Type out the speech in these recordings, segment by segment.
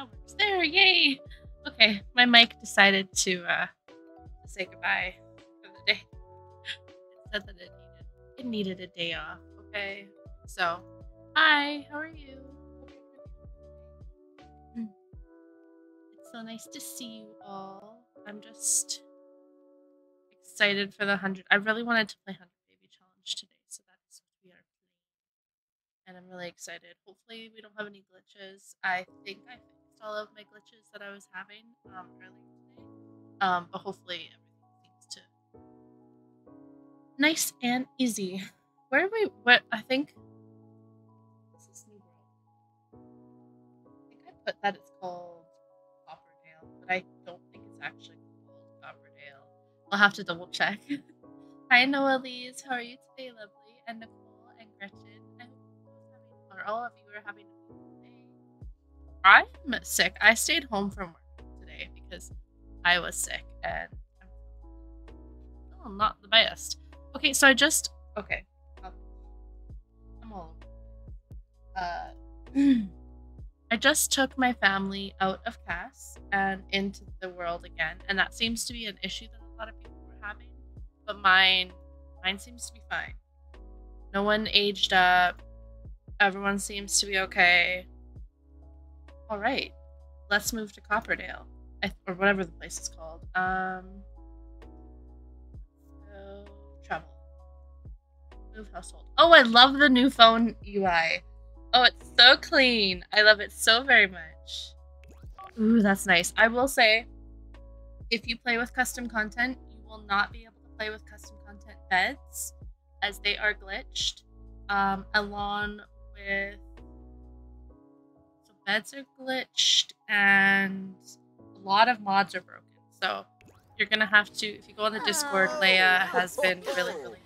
That works. There, yay! Okay, my mic decided to say goodbye for the day. It said that it needed a day off. Okay, so hi, how are you? It's so nice to see you all. I'm just excited for the 100. I really wanted to play 100 Baby Challenge today, so that's what we are playing. And I'm really excited. Hopefully we don't have any glitches. I think I fixed all of my glitches that I was having earlier today. But hopefully everything seems to nice and easy. Where are we? What I think this is New World. I think I put that it's called Copperdale, but I don't think it's actually called Copperdale. I'll have to double check. Hi Noelise, how are you today, lovely? And Nicole and Gretchen. I hope or all of you are having a beautiful day. I'm sick. I stayed home from work today because I was sick and I'm not the best. Okay, so I just okay. I'm all over. I just took my family out of CAS and into the world again, and that seems to be an issue that a lot of people were having. But mine seems to be fine. No one aged up. Everyone seems to be okay. All right, let's move to Copperdale, or whatever the place is called. Travel. Move household. Oh, I love the new phone UI. Oh, it's so clean. I love it so very much. Ooh, that's nice. I will say, if you play with custom content, you will not be able to play with custom content beds, as they are glitched. Along with... So beds are glitched, and a lot of mods are broken. So you're gonna have to, if you go on the Discord, Leia has been really helpful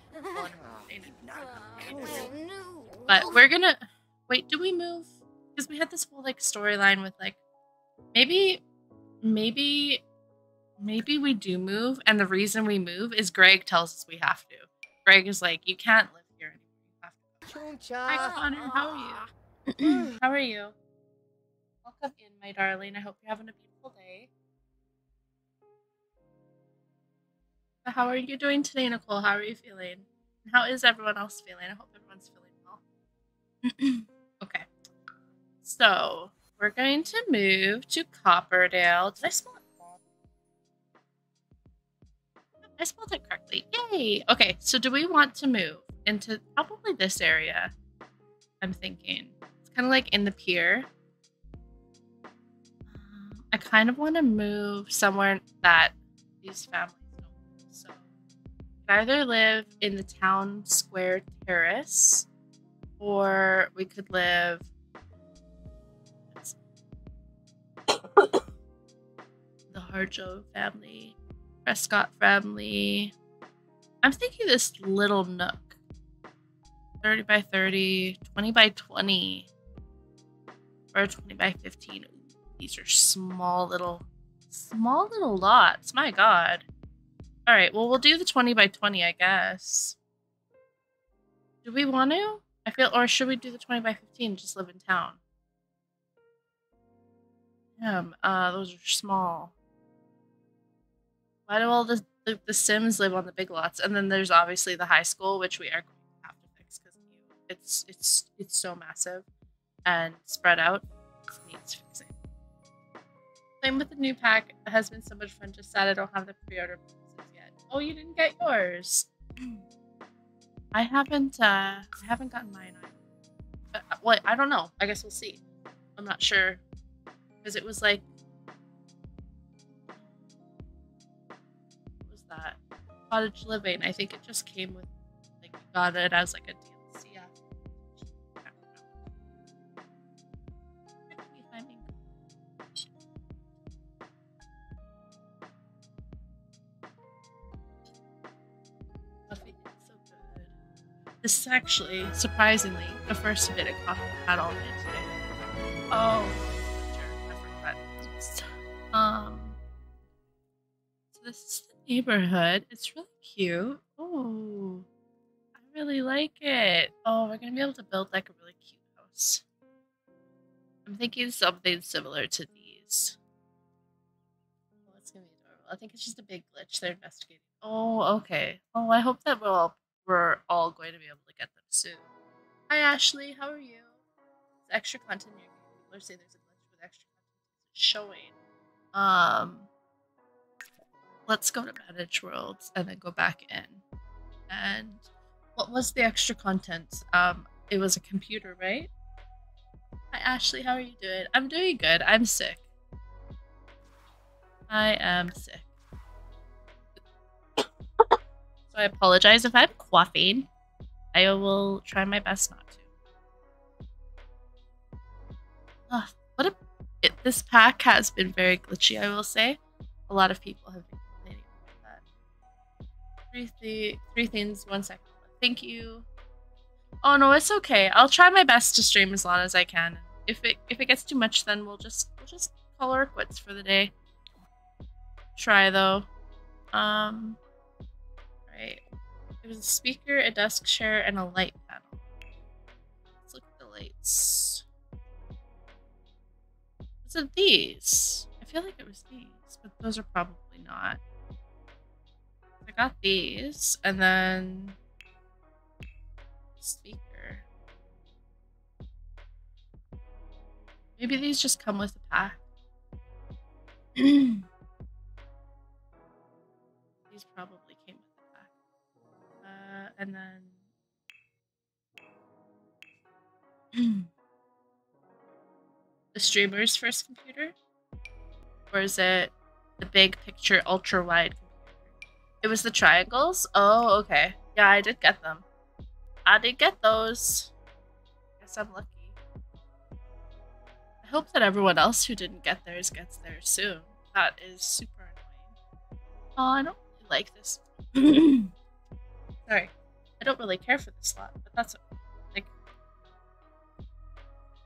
in but we're gonna... Wait, do we move? Because we had this whole like storyline with like maybe we do move, and the reason we move is Greg tells us we have to. Greg is like, you can't live here anymore. You have to go. Hi Connor, how are you? How are you? Welcome in, my darling. I hope you're having a beautiful day. How are you doing today, Nicole? How are you feeling? And how is everyone else feeling? I hope everyone's feeling well. Okay, so we're going to move to Copperdale. Did I spell it wrong? I spelled it correctly. Yay! Okay, so do we want to move into probably this area? I'm thinking. It's kind of like in the pier. I kind of want to move somewhere that these families don't live. So we could either live in the town square terrace, or we could live the Harjo family, Prescott family. I'm thinking this little nook. 30 by 30, 20 by 20, or 20 by 15. These are small little lots. My god. All right, well, we'll do the 20 by 20, I guess. Do we want to? I feel, or should we do the 20 by 15 and just live in town? Those are small. Why do all the Sims live on the big lots? And then there's obviously the high school, which we are going to have to fix because it's so massive and spread out. It needs fixing. Playing with the new pack has been so much fun. Just sad I don't have the pre-order bonuses yet. Oh, you didn't get yours. I haven't gotten mine either. Well, I don't know. I guess we'll see. I'm not sure. Because it was like... What was that? Cottage Living. I think it just came with... Like, you got it as like a DLC. Yeah. This is actually, surprisingly, the first bit of coffee I've had all day today. Oh, I forgot. So this is the neighborhood. It's really cute. Oh, I really like it. Oh, we're gonna be able to build like a really cute house. I'm thinking something similar to the nice. Oh, it's gonna be adorable. I think it's just a big glitch they're investigating. Oh, okay. Oh, I hope that we're all going to be able to get them soon. Hi, Ashley. How are you? There's extra content in your game. People are saying there's a glitch with extra content showing. Let's go to Manage Worlds and then go back in. And what was the extra content? It was a computer, right? Hi, Ashley. How are you doing? I'm doing good. I'm sick. I am sick. So I apologize if I'm coughing. I will try my best not to. This pack has been very glitchy, I will say. A lot of people have been complaining about that. Three things, 1 second. Thank you. Oh no, it's okay. I'll try my best to stream as long as I can. If it gets too much, then we'll just call our quits for the day. Try though. Right. It was a speaker, a desk chair, and a light panel. Let's look at the lights. Was it these? I feel like it was these, but those are probably not. I got these, and then speaker. Maybe these just come with the pack. These probably came with the pack. And then the streamer's first computer? Or is it the big picture ultra wide computer? It was the triangles? Oh, okay. Yeah, I did get them. I did get those. Guess I'm lucky. I hope that everyone else who didn't get theirs gets theirs soon. That is super annoying. Oh, I don't really like this. Sorry. I don't really care for this slot, but that's like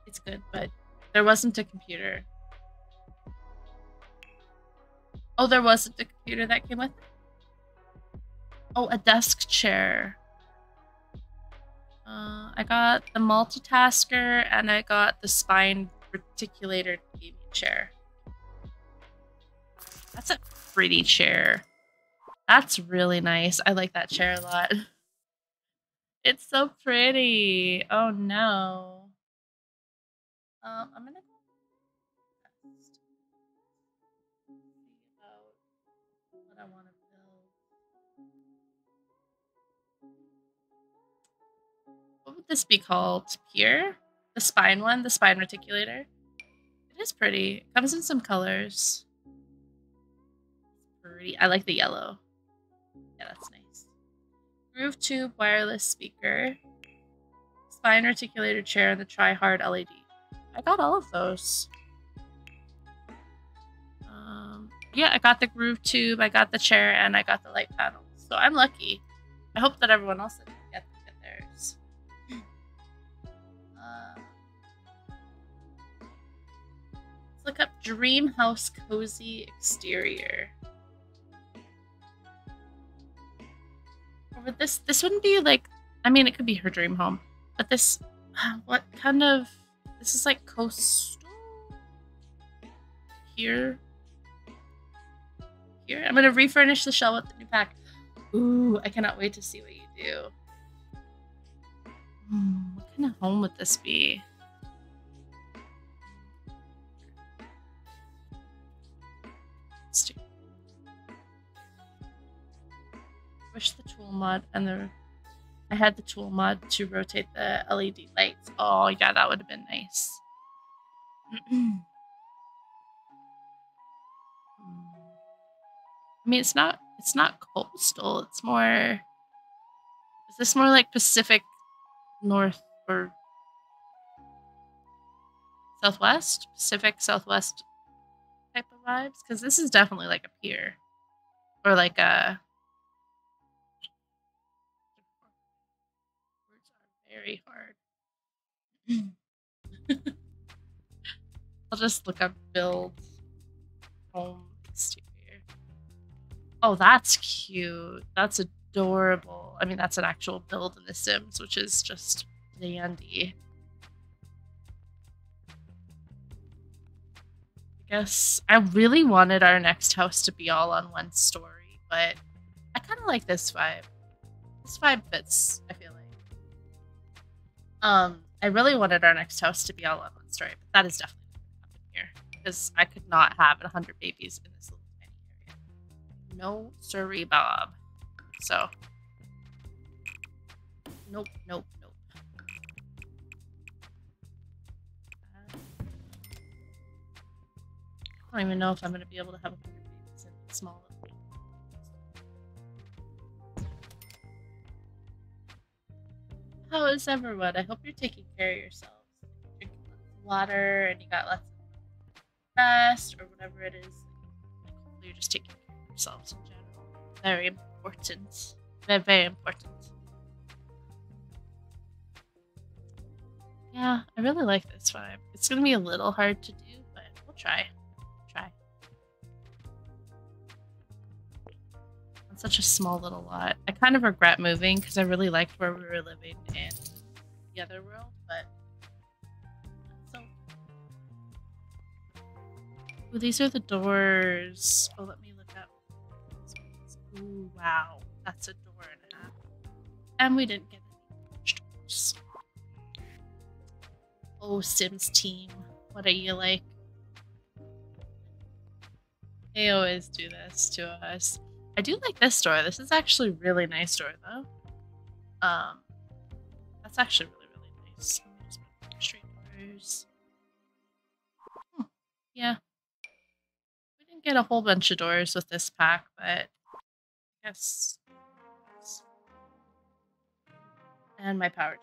it's good, but there wasn't a computer. Oh, there wasn't a computer that came with it? Oh, a desk chair. I got the multitasker and I got the spine reticulator gaming chair. That's a pretty chair. That's really nice. I like that chair a lot. It's so pretty. Oh no. I'm gonna go next. See about what I want to build. What would this be called? Pier? The spine one? The spine reticulator? It is pretty. It comes in some colors. It's pretty. I like the yellow. Yeah, that's nice. Groove tube wireless speaker. Spine reticulator chair and the tri-hard LED. I got all of those. Yeah, I got the groove tube, I got the chair, and I got the light panel. So I'm lucky. I hope that everyone else didn't get theirs. Let's look up Dream House Cozy Exterior. Or would this wouldn't be like, I mean, it could be her dream home, but this, what kind of, this is like coastal? Here? I'm gonna refurnish the shell with the new pack. Ooh, I cannot wait to see what you do. What kind of home would this be? Wish the tool mod and I had the tool mod to rotate the LED lights. Oh yeah, that would have been nice. I mean, it's not coastal. It's more. Is this more like Pacific North or Southwest? Pacific Southwest type of vibes? Because this is definitely like a pier, or like a. Words are very hard. I'll just look up build home exterior. Oh, that's cute. That's adorable. I mean, that's an actual build in The Sims, which is just dandy. guess I really wanted our next house to be all on one story, but I kind of like this vibe. This vibe fits, I feel like. I really wanted our next house to be all on one story, but that is definitely not going to happen here because I could not have 100 babies in this little tiny area. No siree, Bob. So, nope, nope, nope. I don't even know if I'm going to be able to have 100 babies in a small little. How is everyone? I hope you're taking care of yourselves. Drinking lots of water and you got lots of rest or whatever it is. Like, hopefully you're just taking care of yourselves in general. Very important. Very, very important. Yeah, I really like this vibe. It's going to be a little hard to do, but we'll try. On such a small little lot. I kind of regret moving because I really liked where we were living in the other world, but so. Ooh, these are the doors. Oh, let me look up. Ooh, wow. That's a door and a half. And we didn't get any doors. Oh, Sims team. What are you like? They always do this to us. I do like this door. This is actually a really nice door, though. That's actually really, really nice. Let me just make straight doors. Yeah. We didn't get a whole bunch of doors with this pack, but yes. And my power just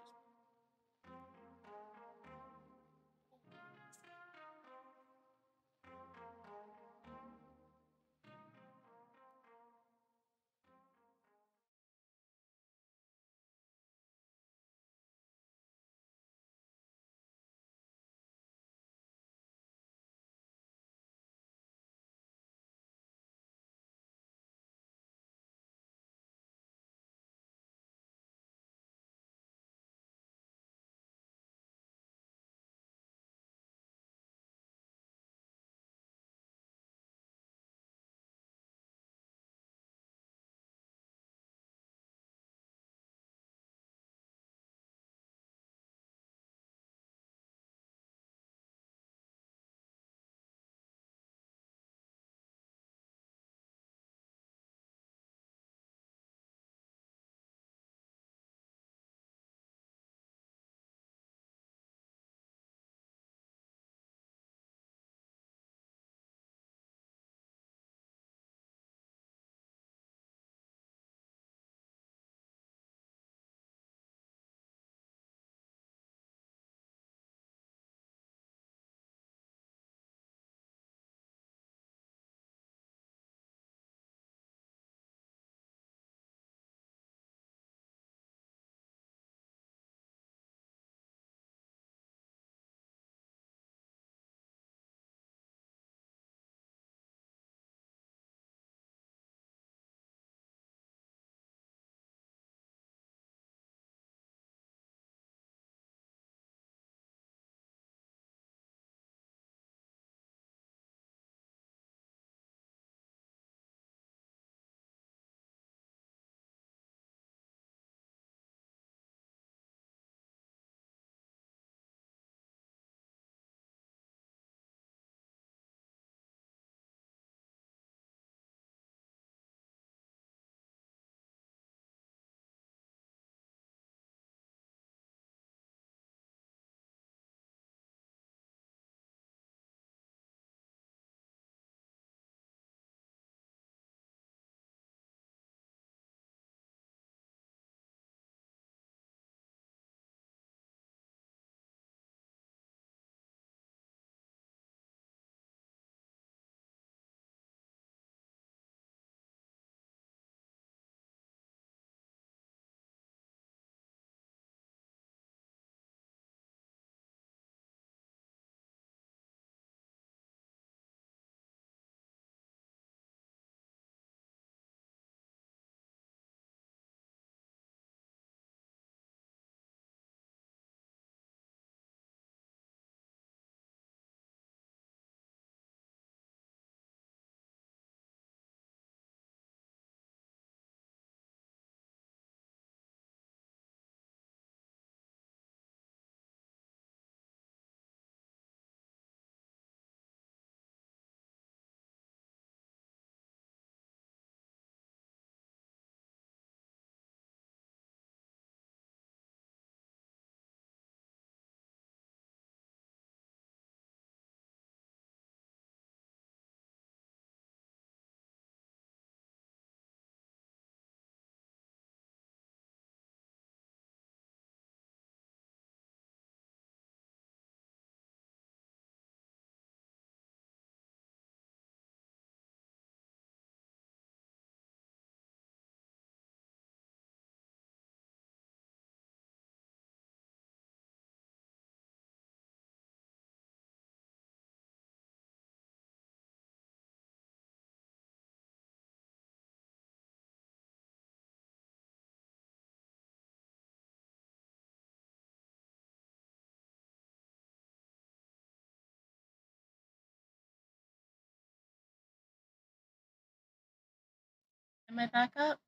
Am I back up?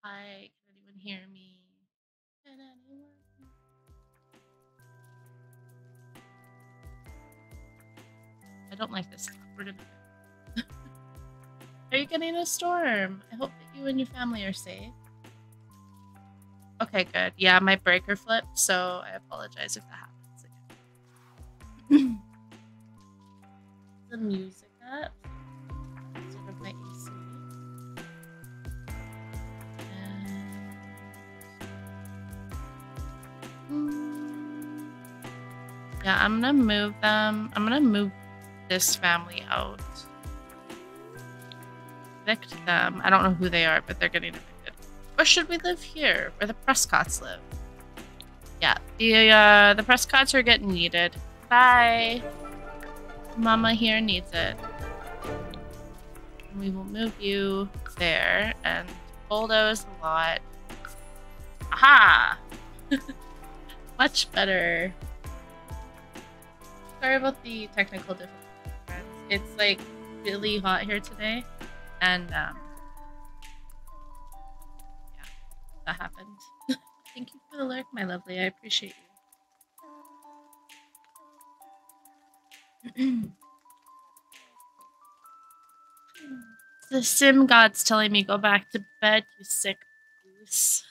Hi, can anyone hear me? Can anyone? I don't like this. We're gonna go. Are you getting a storm? I hope that you and your family are safe. Okay, good. Yeah, my breaker flipped, so I apologize if that happens again. The music up. Sort of my AC. Yeah, I'm gonna move them. I'm gonna move this family out. Evict them. I don't know who they are, but they're getting evicted. Or should we live here, where the Prescotts live? Yeah, the Prescotts are getting needed. Bye. Mama here needs it. We will move you there and bulldoze the lot. Aha! Much better. Sorry about the technical difficulties, friends. It's like really hot here today, and yeah, that happened. Thank you for the lurk, my lovely. I appreciate you. The sim god's telling me go back to bed, you sick goose.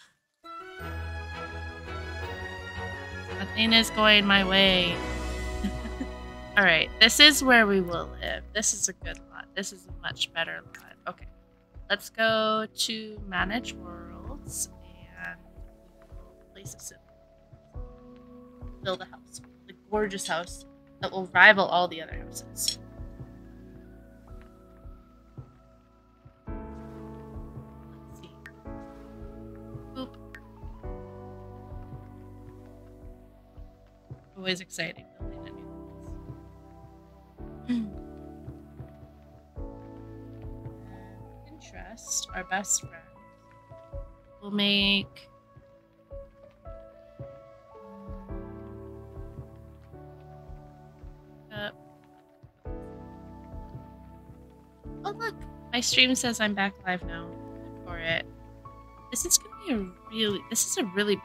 Nothing is going my way. Alright, this is where we will live. This is a good lot. This is a much better lot. Okay. Let's go to Manage Worlds and place a sim. Build a house. A gorgeous house that will rival all the other houses. Let's see. Boop. Always exciting building a new Pinterest, our best friend, will make oh look, my stream says I'm back live now. Good for it. This is gonna be a really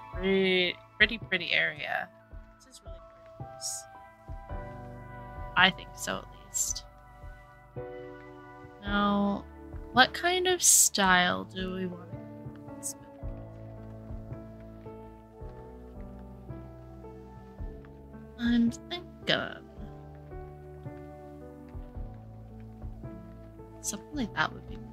pretty area. This is really gorgeous. I think so, at least. Now, what kind of style do we want to do this with? I'm thinking something like that would be pretty.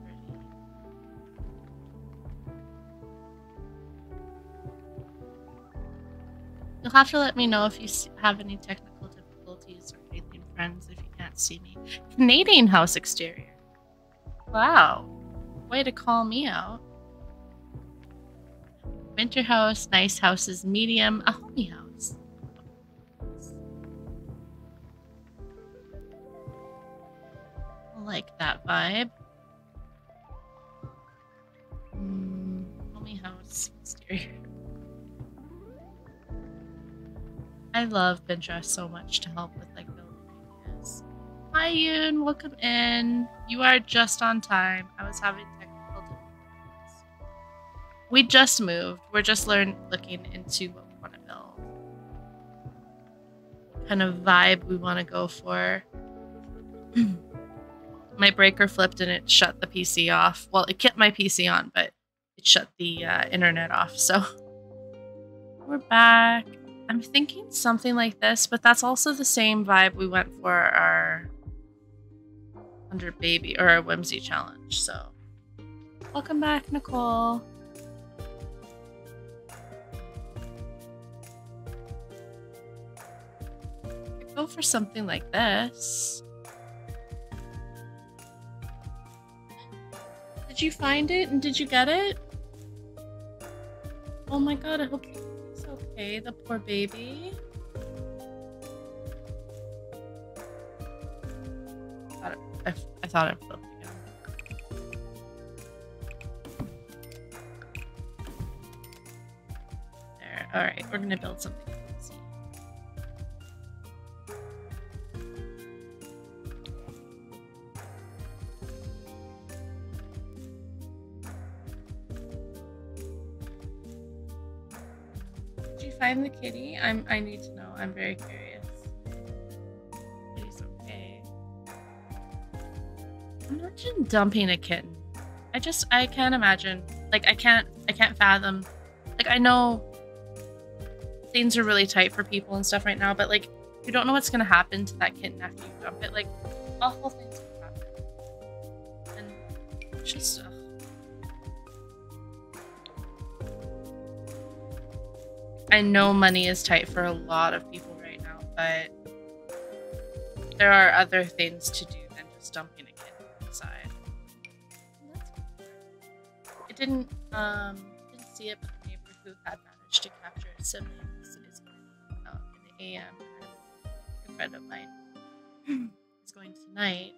You'll have to let me know if you have any technical difficulties or anything, friends, if you can't see me. Canadian house exterior. Wow. Way to call me out. Winter house, nice houses, medium, a homey house. I like that vibe. Homey house exterior. I love Pinterest so much to help with like building ideas. Hi Yoon, welcome in. You are just on time. I was having technical difficulties. We just moved. We're just looking into what we want to build. What kind of vibe we want to go for. My breaker flipped and it shut the PC off. Well, it kept my PC on, but it shut the internet off, so we're back. I'm thinking something like this, but that's also the same vibe we went for our 100 baby or our whimsy challenge. So welcome back, Nicole. I'd go for something like this. Did you find it and did you get it? Oh my god, I hope it's okay, the poor baby. I thought it flipped again. There, alright, we're gonna build something. Let's see. you find the kitty? I need to know. I'm very curious. Kitty's okay. Imagine dumping a kitten. I can't imagine. Like I can't fathom. Like I know things are really tight for people and stuff right now, but like you don't know what's gonna happen to that kitten after you dump it. Like awful things can happen. And it's just I know money is tight for a lot of people right now, but there are other things to do than just dumping a kitten inside. It didn't see it, but the neighbor who had managed to capture a sibling is in the AM. A friend of mine is going tonight.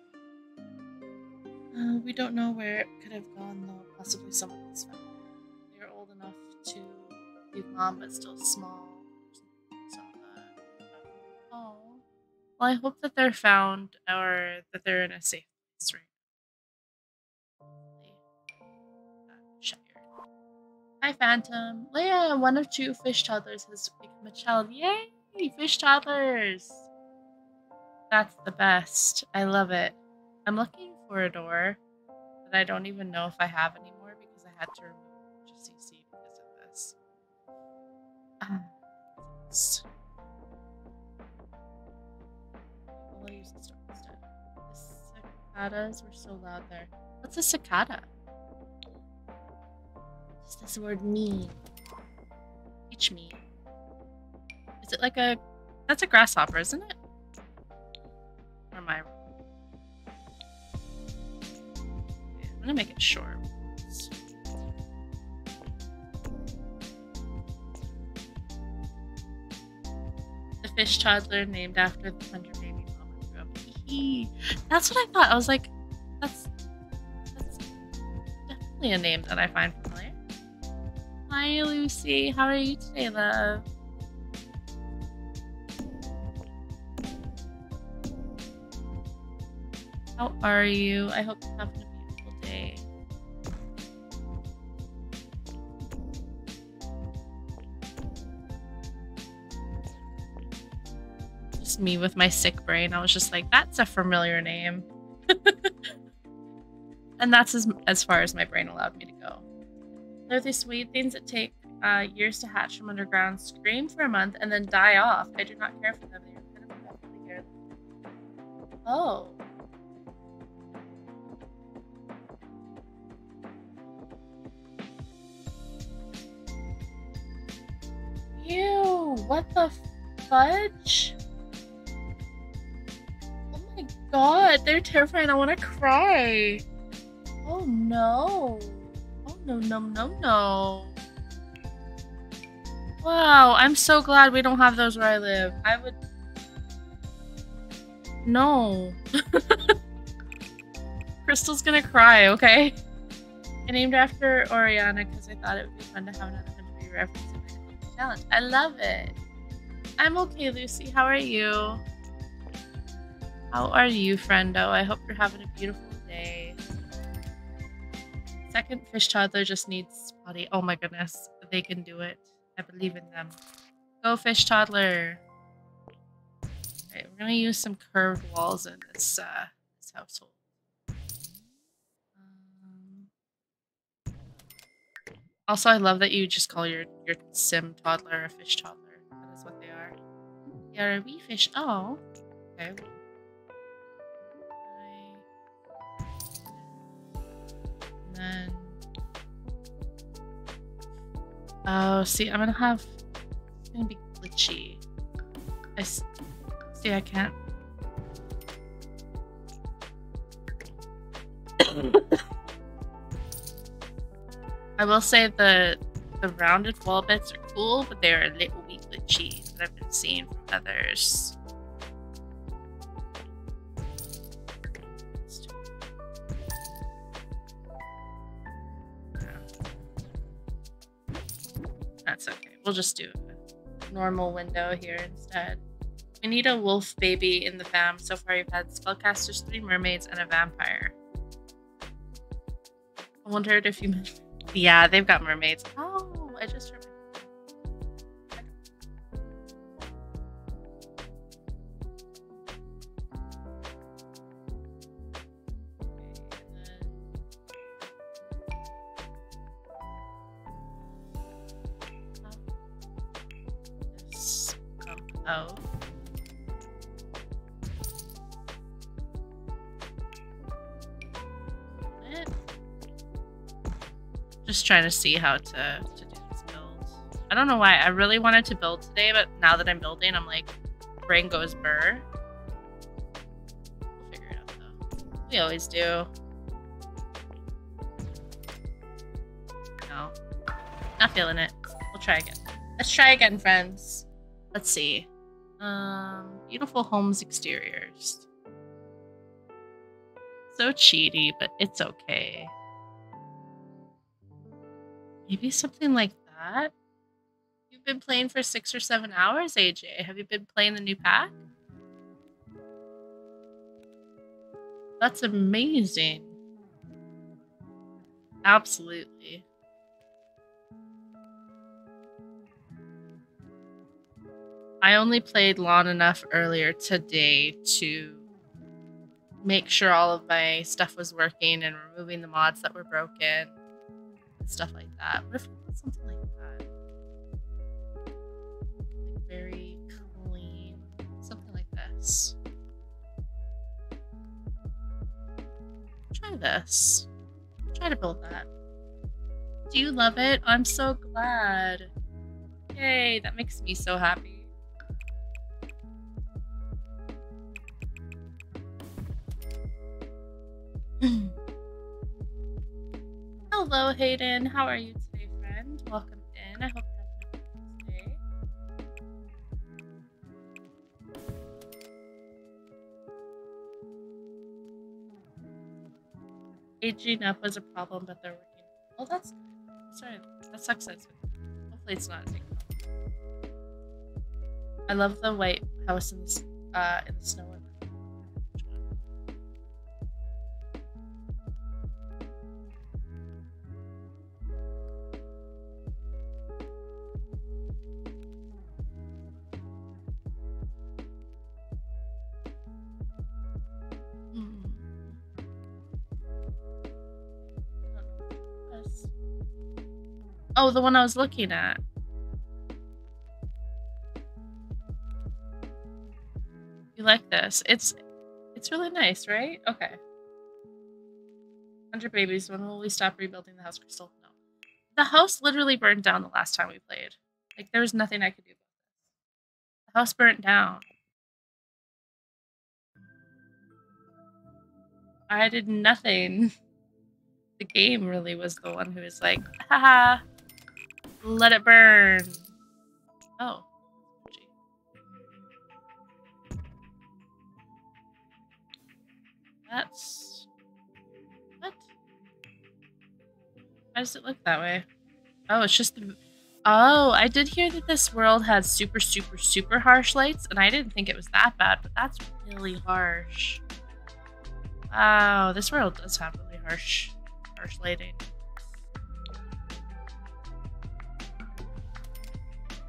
We don't know where it could have gone though. Possibly someone else found it. They were old enough to be mom, but still small. Oh. Well, I hope that they're found or that they're in a safe place right now. Shut your. Hi, Phantom. Leia, one of 2 fish toddlers has become a child. Yay! Fish toddlers! That's the best. I love it. I'm looking for a door that I don't even know if I have anymore because I had to remove CC because of this. I'll use the store instead. The cicadas were so loud there. What's a cicada? What does this word mean? Teach me. Is it like a... That's a grasshopper, isn't it? Or am I wrong? Okay, I'm gonna make it short. The fish toddler named after the thunder baby mama grew up. That's what I thought. I was like, that's definitely a name that I find familiar. Hi, Lucy. How are you today, love? How are you? I hope you're having a beautiful day. Just me with my sick brain. I was just like, that's a familiar name. And that's as far as my brain allowed me to go. They're these weird things that take years to hatch from underground, scream for a month, and then die off. I do not care for them. They are kind of definitely here. Oh. Ew, what the fudge? Oh my god, they're terrifying. I want to cry. Oh no. Oh no, no, no, no. Wow, I'm so glad we don't have those where I live. I would... No. Crystal's gonna cry, okay? I named after Oriana because I thought it would be fun to have another country reference in my challenge. I love it. I'm okay, Lucy. How are you? How are you, friendo? I hope you're having a beautiful day. Second fish toddler just needs spotty. Oh my goodness. They can do it. I believe in them. Go, fish toddler. Alright, we're gonna use some curved walls in this household. Also, I love that you just call your sim toddler a fish toddler. That is what they are. They are a wee fish. Oh. Okay. And then... Oh, see, I'm gonna have... It's gonna be glitchy. See, I can't... I will say the rounded wall bits are cool, but they are a little bit glitchy that I've been seeing from others. That's okay. We'll just do a normal window here instead. We need a wolf baby in the fam. So far, you've had spellcasters, 3 mermaids, and a vampire. I wondered if you... Yeah, they've got mermaids. Oh, I just remembered. Oh. Just trying to see how to do this build. I don't know why. I really wanted to build today, but now that I'm building, I'm like, brain goes burr. We'll figure it out though. We always do. No. Not feeling it. We'll try again. Let's try again, friends. Let's see. Beautiful homes exteriors. So cheaty, but it's okay. Maybe something like that? You've been playing for 6 or 7 hours, AJ. Have you been playing the new pack? That's amazing. Absolutely. I only played long enough earlier today to make sure all of my stuff was working and removing the mods that were broken. Stuff like that. What if it was something like that? Like very clean. Something like this. Try this. Try to build that. Do you love it? I'm so glad. Yay, that makes me so happy. Hello, Hayden. How are you today, friend? Welcome in. I hope you're having a good day. Aging up was a problem, but they're working. Oh, that's good. Sorry, that sucks. That's good. Hopefully, it's not a big problem. I love the white house in the snow. Oh, the one I was looking at. You like this? It's really nice, right? Okay. 100 babies. When will we stop rebuilding the house, Crystal? No. The house literally burned down the last time we played. Like, there was nothing I could do about this. The house burnt down. I did nothing. The game really was the one who was like, haha. Let it burn. Oh. That's... What? Why does it look that way? Oh, it's just the... Oh, I did hear that this world had super, super, super harsh lights, and I didn't think it was that bad, but that's really harsh. Wow, this world does have really harsh lighting.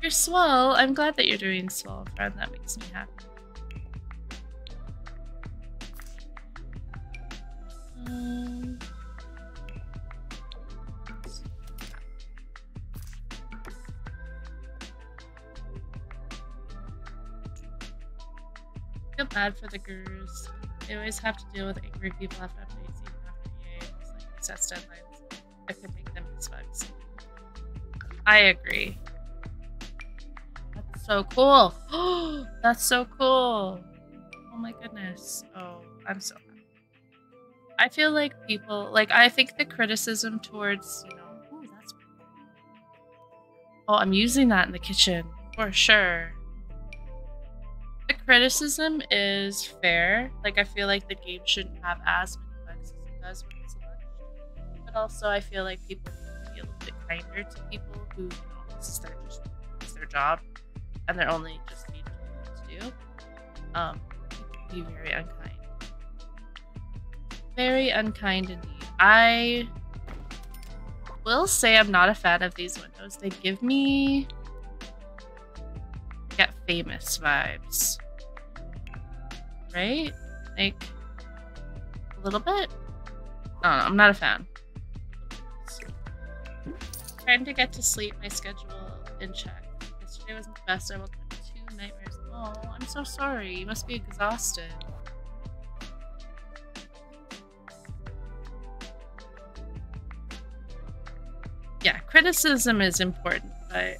You're swell. I'm glad that you're doing swell, friend. That makes me happy. Feel bad for the gurus. They always have to deal with angry people after updates, even after EA. It's like it sets deadlines that could make them miss bugs. I agree. So cool. Oh, that's so cool. Oh my goodness. Oh, I'm so happy. I feel like people, like, I think the criticism towards, you know, oh, that's cool. Oh, I'm using that in the kitchen for sure. The criticism is fair. Like, I feel like the game shouldn't have as many bugs as it does when it's launched. But also, I feel like people need to be a little bit kinder to people who, you know, this is their job. And they're only just being told what to do. Be very unkind. Very unkind indeed. I will say I'm not a fan of these windows. They give me Get Famous vibes. Right? Like a little bit? I don't know, I'm not a fan. Trying to get to sleep, my schedule in check. Yesterday wasn't the best. I woke up 2 nightmares. Oh Oh, I'm so sorry. You must be exhausted. Yeah, criticism is important, but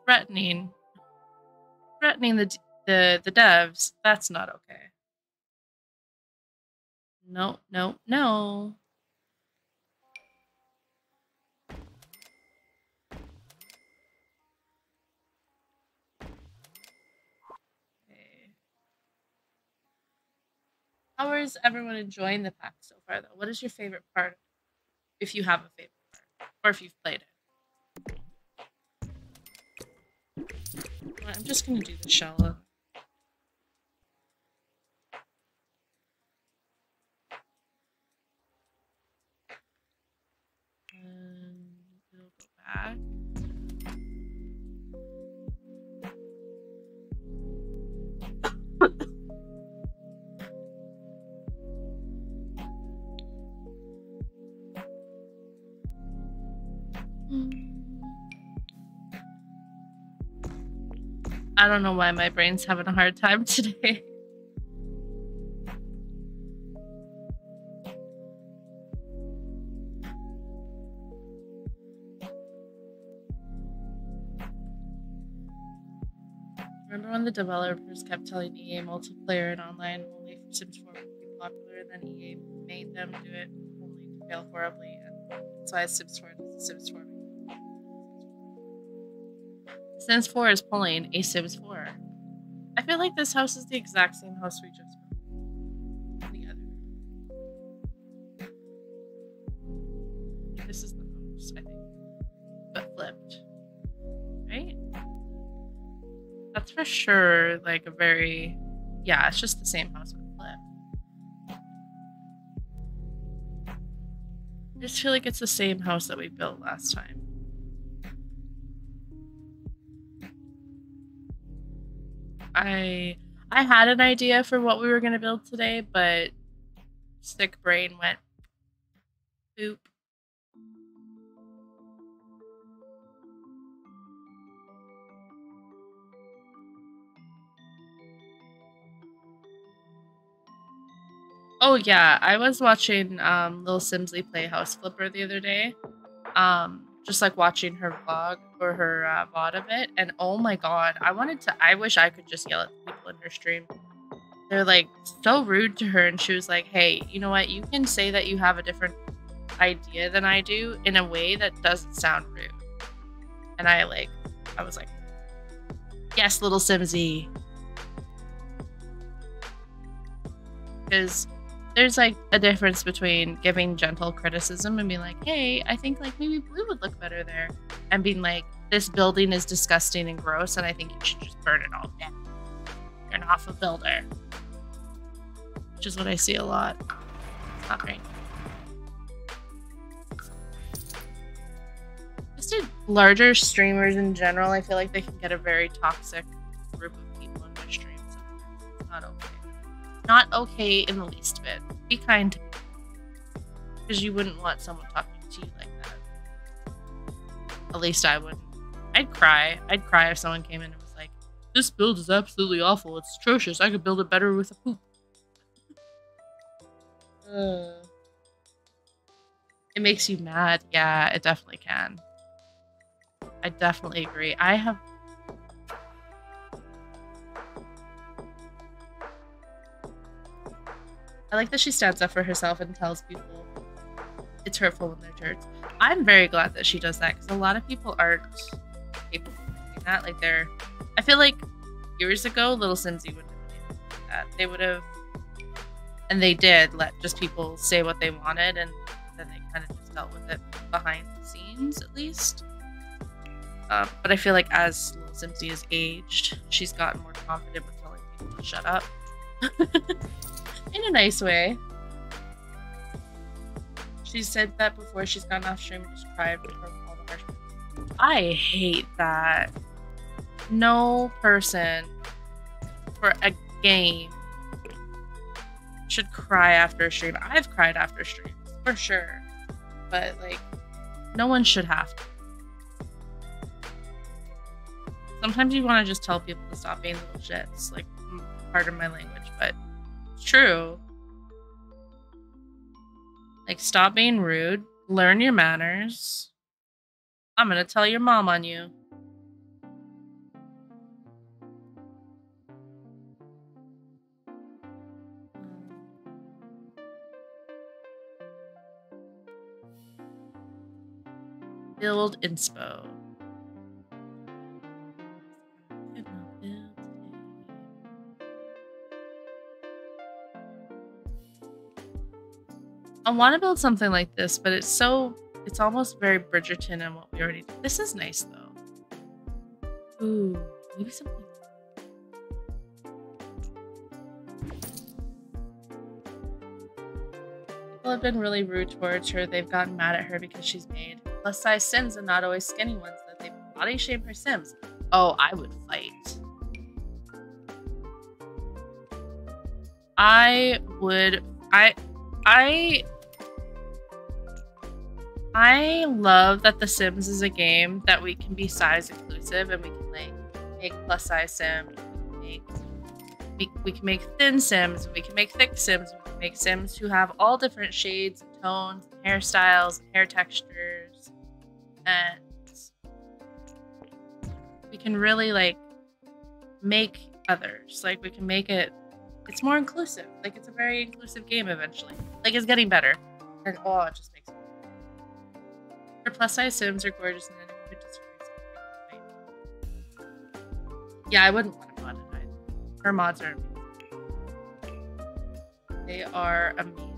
threatening the devs, that's not okay. No, no, no. Okay. How is everyone enjoying the pack so far, though? What is your favorite part, if you have a favorite part, or if you've played it? Well, I'm just gonna do the shell. And it'll go back. I don't know why my brain's having a hard time today. Remember when the developers kept telling EA multiplayer and online only for Sims 4 would be popular, and then EA made them do it only to fail horribly, and that's why Sims 4 is Sims 4. Sims 4 is pulling a Sims 4. I feel like this house is the exact same house we just built. The other. This is the house, I think. But flipped. Right? That's for sure like a very... Yeah, it's just the same house but flipped. I just feel like it's the same house that we built last time. I had an idea for what we were going to build today, but sick brain went boop. Oh yeah, I was watching Lil Simsley play House Flipper the other day. Just like watching her vlog or her VOD of it, and oh my god, I wish I could just yell at people in her stream. They're like so rude to her, and she was like, hey, you know what, you can say that you have a different idea than I do in a way that doesn't sound rude. And I was like, yes, little Simsy. Because there's like a difference between giving gentle criticism and being like, hey, I think like maybe blue would look better there, and being like, this building is disgusting and gross and I think you should just burn it all down. You're an awful builder. Which is what I see a lot. It's not great. Just in larger streamers in general, I feel like they can get a very toxic group of people in their streams. It's not okay. Not okay in the least bit. Be kind to me. Because you wouldn't want someone talking to you like that. At least I wouldn't. I'd cry. I'd cry if someone came in and was like, this build is absolutely awful. It's atrocious. I could build it better with a poop. It makes you mad. Yeah, it definitely can. I definitely agree. I like that she stands up for herself and tells people it's hurtful when they're turds. I'm very glad that she does that, because a lot of people aren't capable of doing that. Like I feel like years ago, Little Simsy wouldn't have been able to do that. They would have, and they did, let just people say what they wanted, and then they kind of just dealt with it behind the scenes, at least. But I feel like as Little Simsy has aged, she's gotten more confident with telling people to shut up. In a nice way. She said that before she's gotten off stream and just cried from all the harsh words. I hate that. No person for a game should cry after a stream. I've cried after streams, for sure. But, like, no one should have to. Sometimes you want to just tell people to stop being little shits. Like, pardon my language, but it's true. Like, stop being rude. Learn your manners. I'm gonna tell your mom on you. Build inspo. I want to build something like this, but it's almost very Bridgerton and what we already did. This is nice though. Ooh, maybe something. People have been really rude towards her. They've gotten mad at her because she's made plus size Sims and not always skinny ones. That they body shame her Sims. Oh, I would fight. I love that The Sims is a game that we can be size inclusive and we can like make plus size Sims. We can make thin Sims, and we can make thick Sims, we can make Sims who have all different shades and tones, and hairstyles, and hair textures, and we can really like make others. Like we can make it's more inclusive. Like it's a very inclusive game eventually. Like it's getting better. And oh, it just makes me her plus size Sims are gorgeous and anyone who disagrees. Yeah, I wouldn't want to mod it either. Her mods are amazing. They are amazing.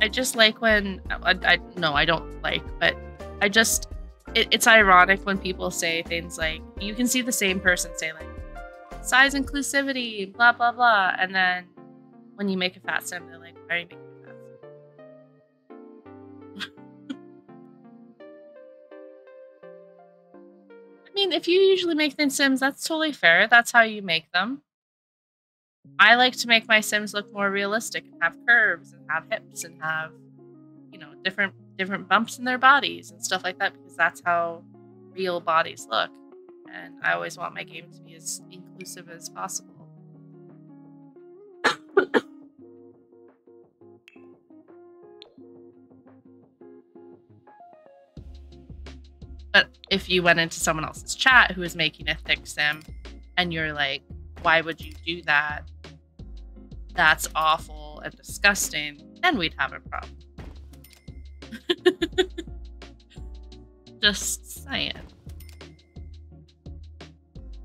I just like when I don't like, but I just it's ironic when people say things like you can see the same person say like size inclusivity, blah blah blah, and then when you make a fat sim, they're like, why are you making a fat sim? I mean, if you usually make thin sims, that's totally fair. That's how you make them. I like to make my sims look more realistic and have curves and have hips and have, you know, different bumps in their bodies and stuff like that because that's how real bodies look. And I always want my game to be as inclusive as possible. But if you went into someone else's chat who is making a thick sim and you're like, why would you do that? That's awful and disgusting. Then we'd have a problem. Just saying.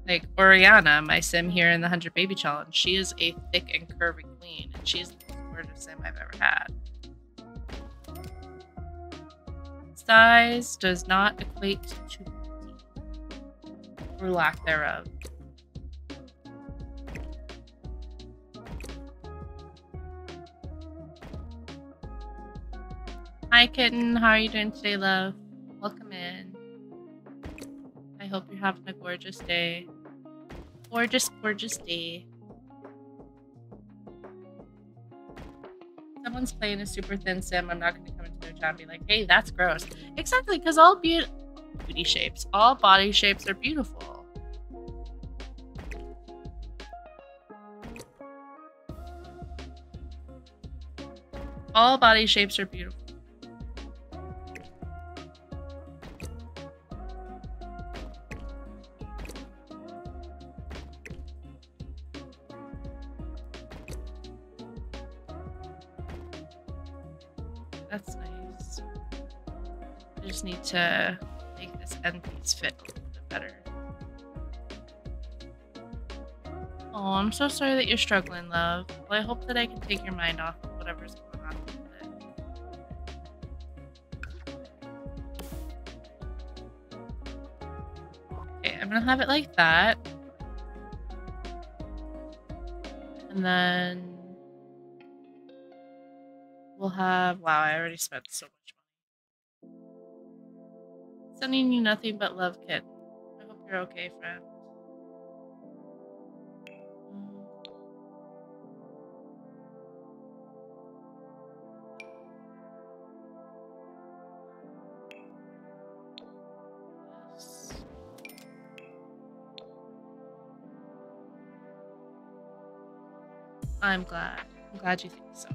Like Oriana, my sim here in the 100 Baby Challenge, she is a thick and curvy queen, and she's the most gorgeous sim I've ever had. Size does not equate to beauty, or lack thereof. Hi kitten, how are you doing today, love? Welcome in. I hope you're having a gorgeous day. Gorgeous, gorgeous day. Someone's playing a super thin sim, I'm not going to come into their chat and be like, hey, that's gross. Exactly, because all beauty shapes, all body shapes are beautiful. All body shapes are beautiful. That's nice. I just need to make this end piece fit a little bit better. Oh, I'm so sorry that you're struggling, love. Well, I hope that I can take your mind off of whatever's going on with it. Okay, I'm gonna have it like that. And then we'll have... Wow, I already spent so much money. Sending you nothing but love, kid. I hope you're okay, friend. I'm glad. I'm glad you think so.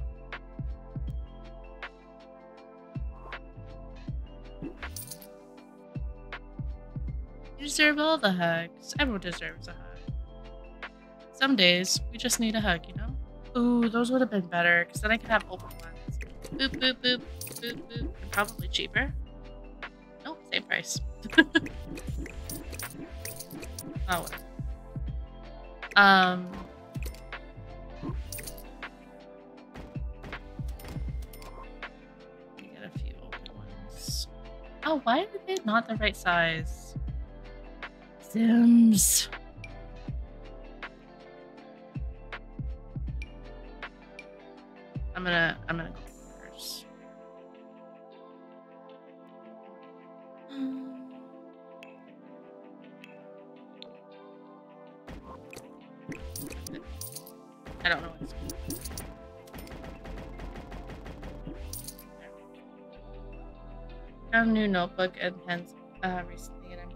You deserve all the hugs. Everyone deserves a hug. Some days, we just need a hug, you know? Ooh, those would have been better, because then I could have open ones. Boop, boop, boop, boop, boop. Probably cheaper. Nope, same price. Oh, whatever. Get a few open ones. Oh, why are they not the right size? Sims. I'm gonna go first. I don't know what's going on. I got a new notebook and pens recently, and I'm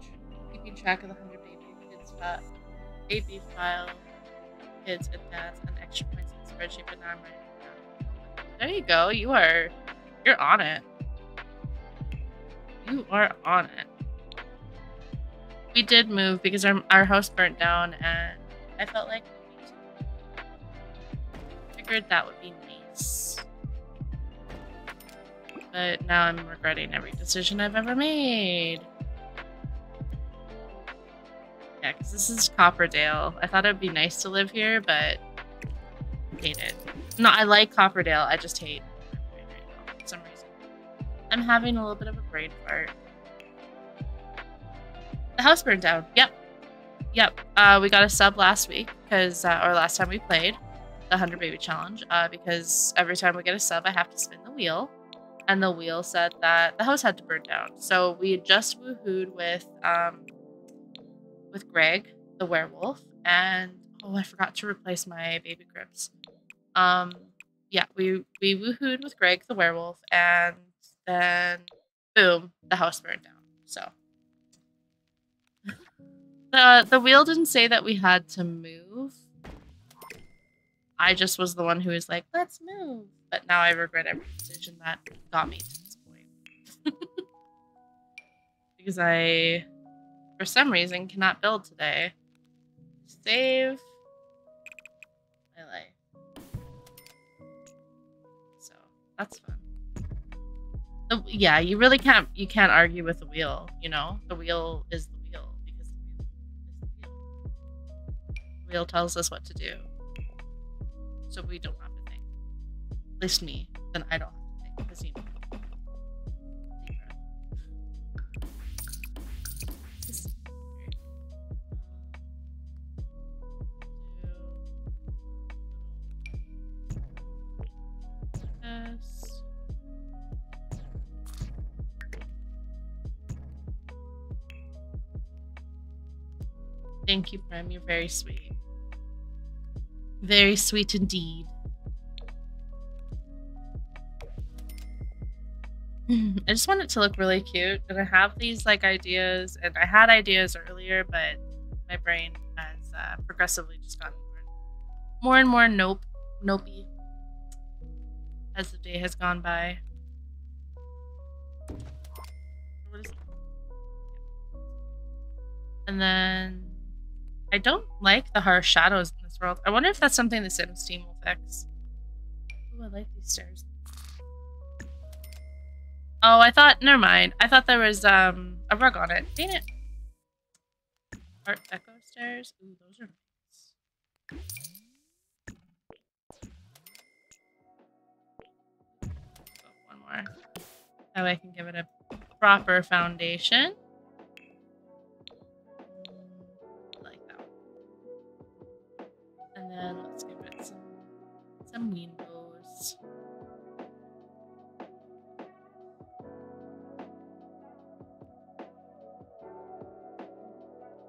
keeping track of the 100 baby file, kids and dads, and extra points in the spreadsheet, but now I'm ready to go. There you go. You're on it. You are on it. We did move because our house burnt down, and I felt like figured that would be nice. But now I'm regretting every decision I've ever made. Yeah, because this is Copperdale. I thought it would be nice to live here, but I hate it. No, I like Copperdale. I just hate it right now for some reason. I'm having a little bit of a brain fart. The house burned down. Yep. We got a sub last week because, or last time we played the 100 baby challenge, because every time we get a sub, I have to spin the wheel, and the wheel said that the house had to burn down. So we just woohooed with Greg, the werewolf, and oh, I forgot to replace my baby grips. Yeah, we woohooed with Greg, the werewolf, and then boom, the house burned down. So the wheel didn't say that we had to move. I just was the one who was like, let's move. But now I regret every decision that got me to this point. Because I, for some reason, cannot build today. Save my life. So that's fun. Yeah, you really can't argue with the wheel, you know? The wheel is the wheel because the wheel is the wheel. The wheel tells us what to do. So we don't have to think. At least me. Then I don't have to think. Because, you know. Yes. Thank you, Prem. You're very sweet. Very sweet indeed. I just want it to look really cute, and I have these like ideas, and I had ideas earlier, but my brain has progressively just gotten more and more nopey as the day has gone by. What is it? And then I don't like the harsh shadows in this world. I wonder if that's something the Sims team will fix. Ooh, I like these stairs. Oh, I thought, never mind. I thought there was a rug on it. Dang it. Art Deco stairs. Ooh, those are nice. One more. That way I can give it a proper foundation. I like that one. And then let's give it some windows.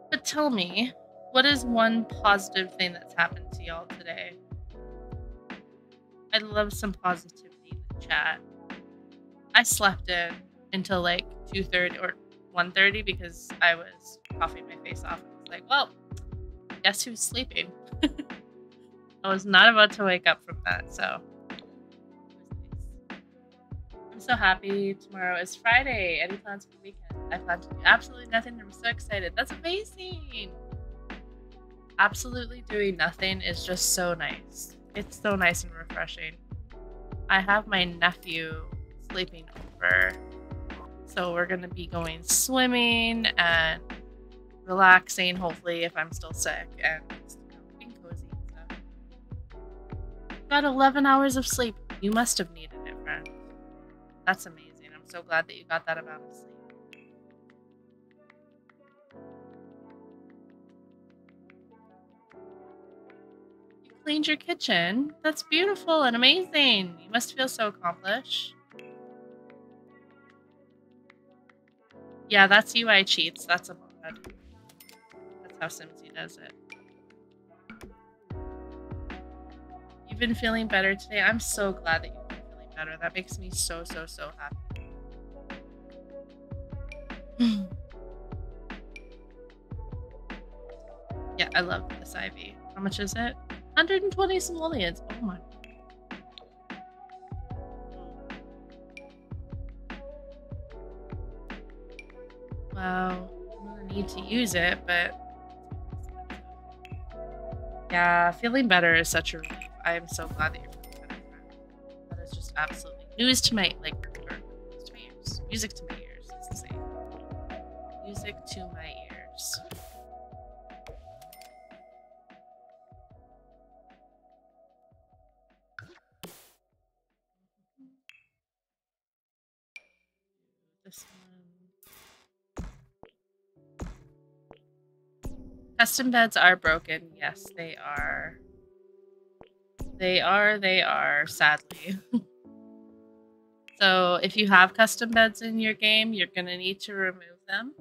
But tell me, what is one positive thing that's happened to y'all today? I'd love some positivity in the chat. I slept in until like 2:30 or 1:30 because I was coughing my face off. I was like, well, guess who's sleeping? I was not about to wake up from that, so it was nice. I'm so happy. Tomorrow is Friday. Any plans for the weekend? I plan to do absolutely nothing. I'm so excited. That's amazing. Absolutely doing nothing is just so nice. It's so nice and refreshing. I have my nephew sleeping over, so we're gonna be going swimming and relaxing, hopefully, if I'm still sick, and being cozy and stuff. Got 11 hours of sleep. You must have needed it, friend. That's amazing. I'm so glad that you got that amount of sleep. You cleaned your kitchen? That's beautiful and amazing. You must feel so accomplished. Yeah, that's UI cheats. That's a mod. That's how Simsy does it. You've been feeling better today? I'm so glad that you've been feeling better. That makes me so, so, so happy. Yeah, I love this IV. How much is it? 120 simoleons. Oh my. Wow. I'm gonna need to use it, but yeah, feeling better is such a relief. I am so glad that you're feeling better. That is just absolutely news to my news to my ears. Music to my ears. It's the same. Music to my ears. This one. Custom beds are broken. Yes, they are. They are, sadly. So if you have custom beds in your game, you're gonna need to remove them.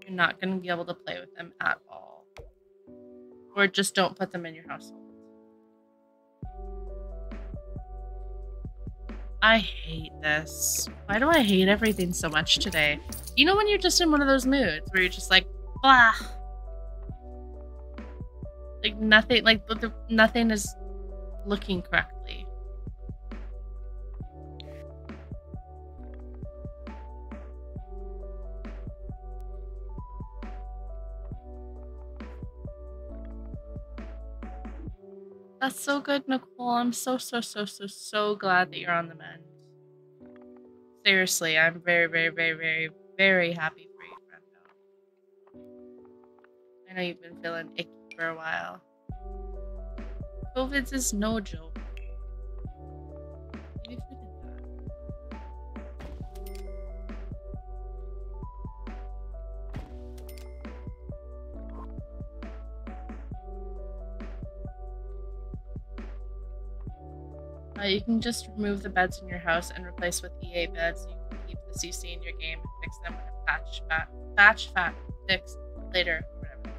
You're not gonna be able to play with them at all. Or just don't put them in your household. I hate this. Why do I hate everything so much today? You know when you're just in one of those moods where you're just like, blah. Like nothing, like nothing is looking correctly. That's so good, Nicole. I'm so glad that you're on the mend. Seriously, I'm very, very, very, very, very happy for you, friendo. I know you've been feeling icky for a while. COVID's is no joke. Maybe if we did that. You can just remove the beds in your house and replace with EA beds. You can keep the CC in your game and fix them with a patch fix later. Whatever.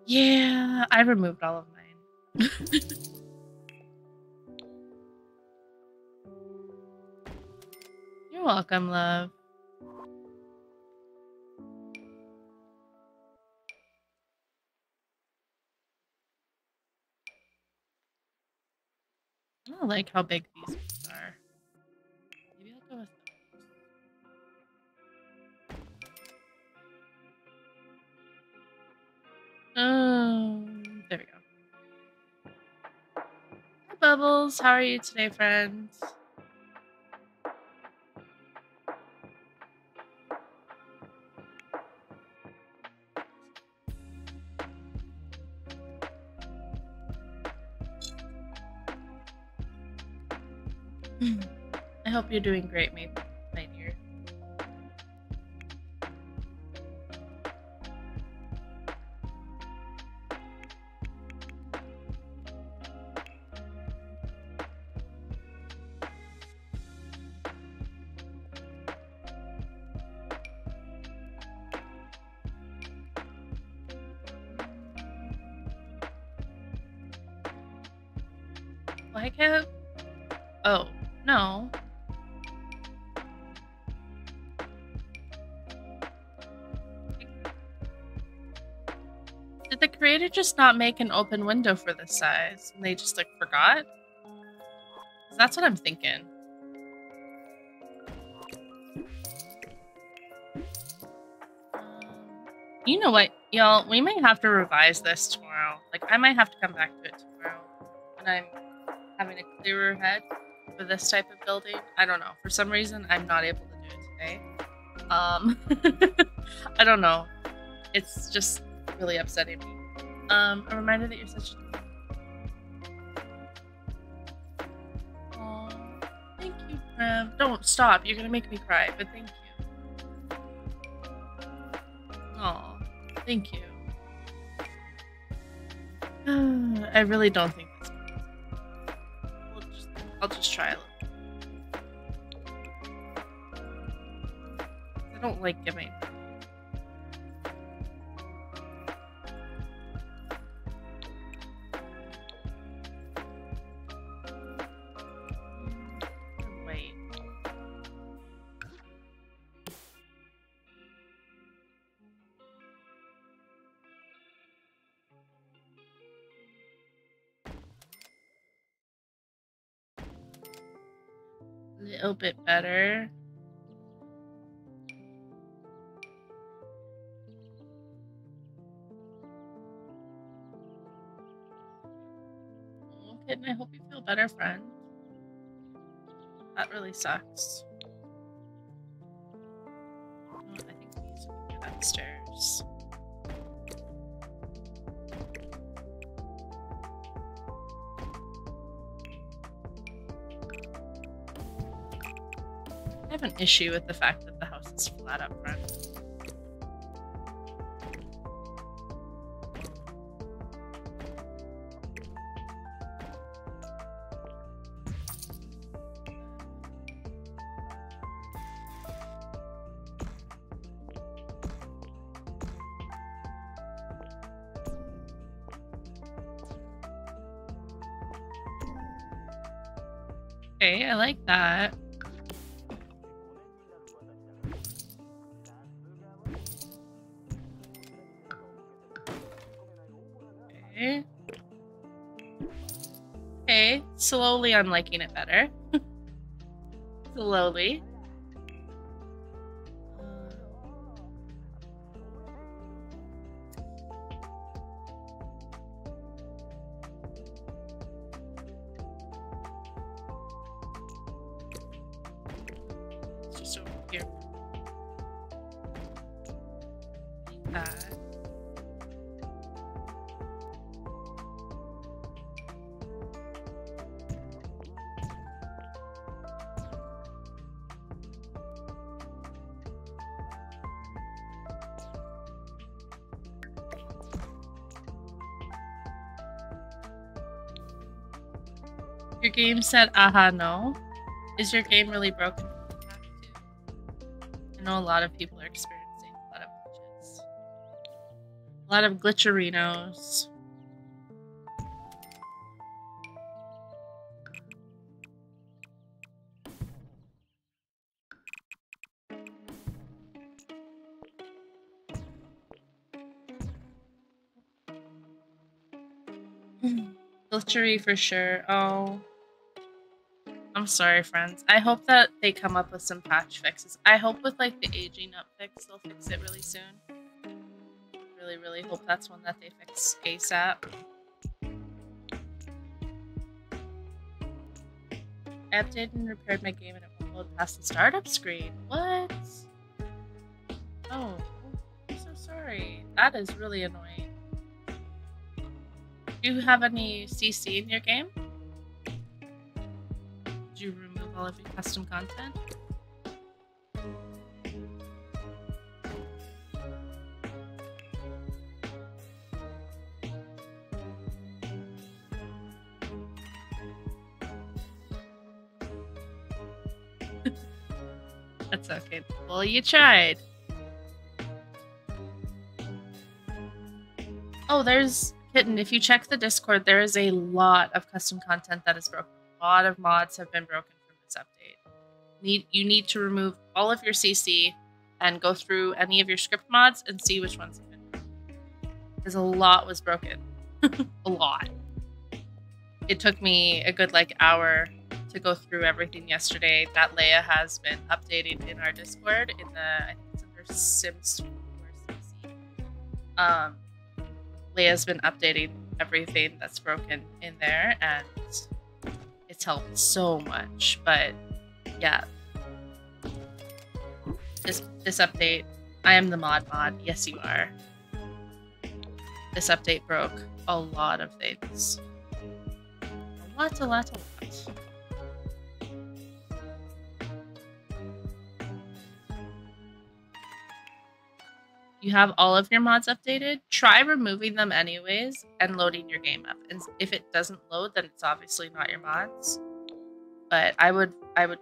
Yeah, I removed all of mine. You're welcome, love. I don't like how big these ones are. Maybe I'll go with those. There we go. Hi, Bubbles. How are you today, friends? I hope you're doing great, my dear. Why can't... Oh, no. Did the creator just not make an open window for this size? And they just, like, forgot? That's what I'm thinking. You know what, y'all? We may have to revise this tomorrow. Like, I might have to come back to it tomorrow when I'm having a clearer head for this type of building. I don't know. For some reason, I'm not able to do it today. I don't know. It's just really upsetting me. A reminder that you're such a... Aww. Thank you, Prem. Don't stop. You're gonna make me cry, but thank you. Aw. Thank you. I really don't think this I'll just try a little. I don't like giving. Wait. A little bit better. Oh, Kitten, I hope you feel better, friend. That really sucks. Oh, I think we need to get upstairs. I have an issue with the fact that the house is flat up front. Okay, I like that. Okay. Okay, slowly I'm liking it better. Slowly. It's just over here. Like that. Your game said, aha, no. Is your game really broken? I know a lot of people are experiencing a lot of glitches. A lot of glitcherinos. Glitchery for sure. Oh. I'm sorry, friends. I hope that they come up with some patch fixes. I hope with, like, the aging up fix, they'll fix it really soon. Really, really hope that's one that they fix ASAP. I updated and repaired my game and it won't load past the startup screen. What? Oh. I'm so sorry. That is really annoying. Do you have any CC in your game? Did you remove all of your custom content? That's okay. Well, you tried. Oh, there's Kitten. If you check the Discord, there is a lot of custom content that is broken. A lot of mods have been broken from this update. You need to remove all of your CC and go through any of your script mods and see which ones have been broken. because a lot was broken. A lot. It took me a good like hour to go through everything yesterday. That Leia has been updating in our Discord in the, I think it's under Sims 4 CC. Leia's been updating everything that's broken in there, and it's helped so much. But yeah, this update, I am the mod. Yes, you are. This update broke a lot of things. A lot. You have all of your mods updated? Try removing them anyways and loading your game up. And if it doesn't load, then it's obviously not your mods. But I would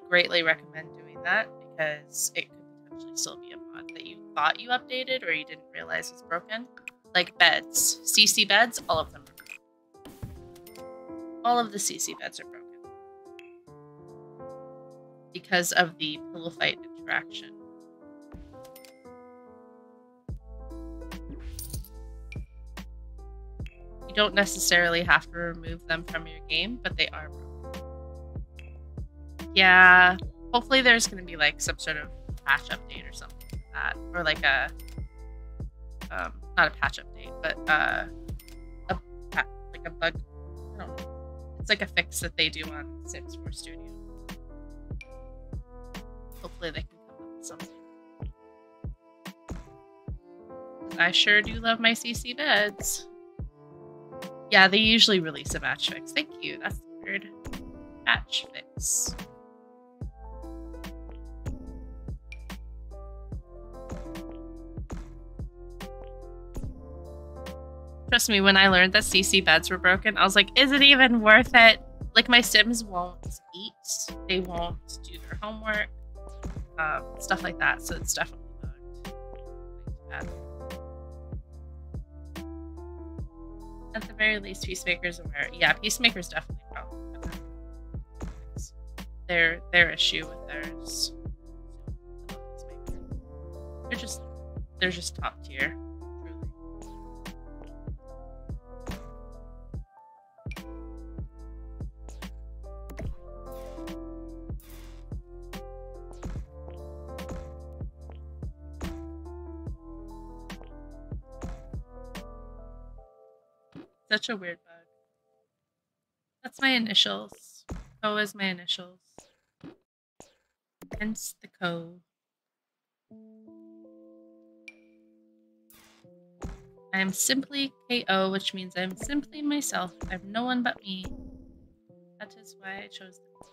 greatly recommend doing that because it could potentially still be a mod that you thought you updated or you didn't realize was broken. Like beds. CC beds, all of them are broken. All of the CC beds are broken. Because of the pillow fight interaction. You don't necessarily have to remove them from your game, but they are broken. Yeah, hopefully there's going to be like some sort of patch update or something like that. Or like a, not a patch update, but like a bug, I don't know. It's like a fix that they do on Sims 4 Studio. Hopefully they can come up with something. I sure do love my CC beds. Yeah, they usually release a match fix. Thank you. That's the word. Match fix. Trust me, when I learned that CC beds were broken, I was like, is it even worth it? Like, my Sims won't eat. They won't do their homework. Stuff like that. So it's definitely bugged. At the very least, Peacemaker's aware. Yeah, Peacemaker's definitely probably their issue with theirs. They're just top tier. Truly. Such a weird bug. That's my initials. Co is my initials. Hence the co. I am simply KO, which means I'm simply myself. I have no one but me. That is why I chose this.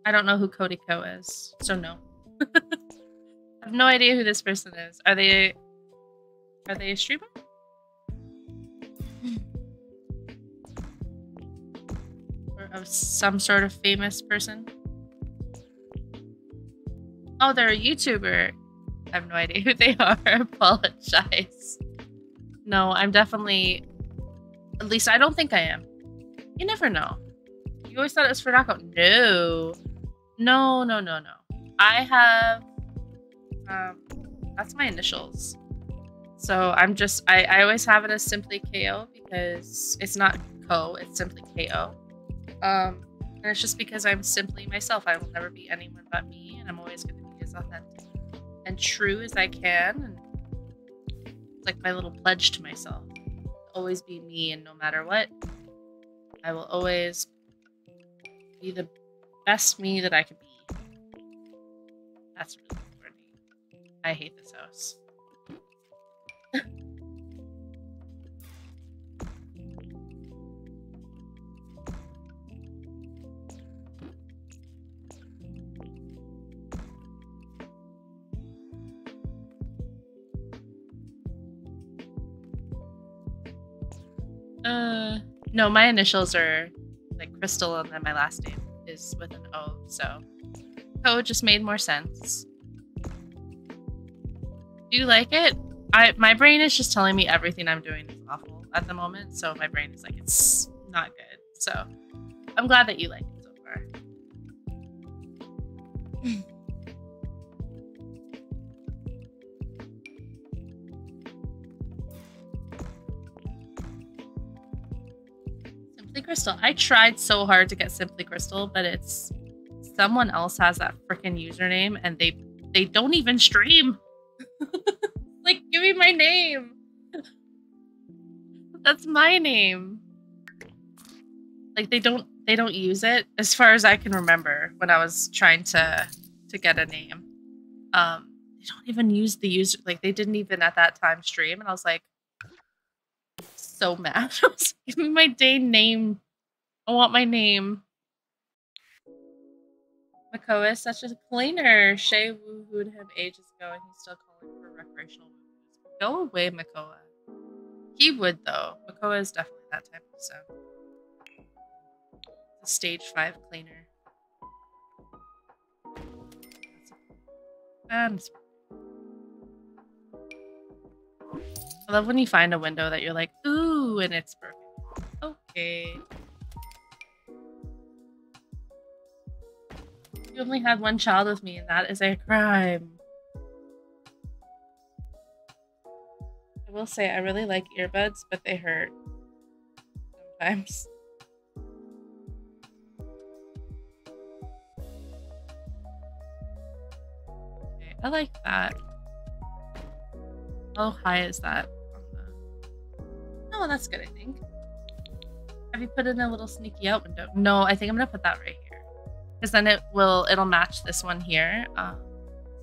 I don't know who Cody Co is, so no. I have no idea who this person is. Are they a streamer? Or of some sort of famous person? Oh, they're a YouTuber. I have no idea who they are. Apologize. No, I'm definitely... At least I don't think I am. You never know. You always thought it was for knockout. No. No. I have... that's my initials. So I'm just... I always have it as simply KO because it's not Co, it's simply KO. And it's just because I'm simply myself. I will never be anyone but me, and I'm always going to be as authentic and true as I can. And it's like my little pledge to myself. Always be me, and no matter what, I will always be the best me that I could be. That's really important. I hate this house. No, my initials are like Crystal, and then my last name is with an O, so Co just made more sense. Do you like it? My brain is just telling me everything I'm doing is awful at the moment, so my brain is like, it's not good. So I'm glad that you like it so far. Simply Crystal. I tried so hard to get Simply Crystal, but it's someone else has that freaking username and they don't even stream. Like, give me my name. That's my name. Like they don't use it as far as I can remember when I was trying to get a name. They don't even use the user, like they didn't even at that time stream, and I was like so mad. I was like, give me my dang name. I want my name. Makoa is such a cleaner. Shay woohooed him ages ago and he's still calling for recreational movies. Go away, Makoa. He would though. Makoa is definitely that type of sound. The stage 5 cleaner. I love when you find a window that you're like, ooh, and it's perfect. Okay. You only had one child with me, and that is a crime. I will say, I really like earbuds, but they hurt sometimes. Okay, I like that. How high is that? Oh, that's good, I think. Have you put in a little sneaky out window? No, I think I'm gonna put that right here. Because then it'll match this one here. Let's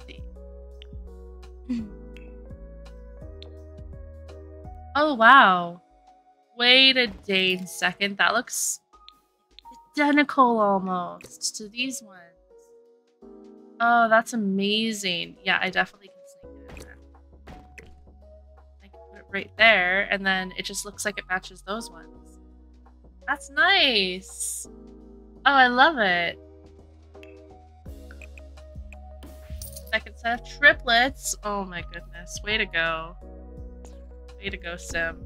see. Oh wow. Wait a dang second. That looks identical almost to these ones. Oh, that's amazing. Yeah, I definitely can sneak it in there. I can put it right there, and then it just looks like it matches those ones. That's nice. Oh, I love it. Second set of triplets. Oh my goodness. Way to go. Way to go, Sim.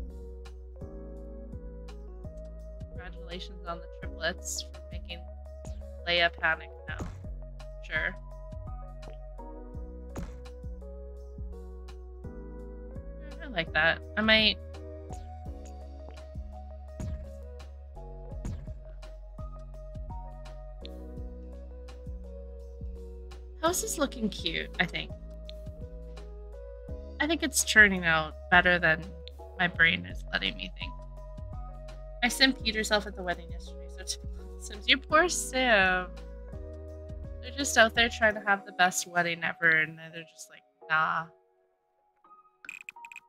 Congratulations on the triplets for making Leia panic now. Sure. I like that. I might... House is looking cute, I think. I think it's turning out better than my brain is letting me think. My Sim peed herself at the wedding yesterday, so typical Sims. Your poor Sim. They're just out there trying to have the best wedding ever, and they're just like, nah.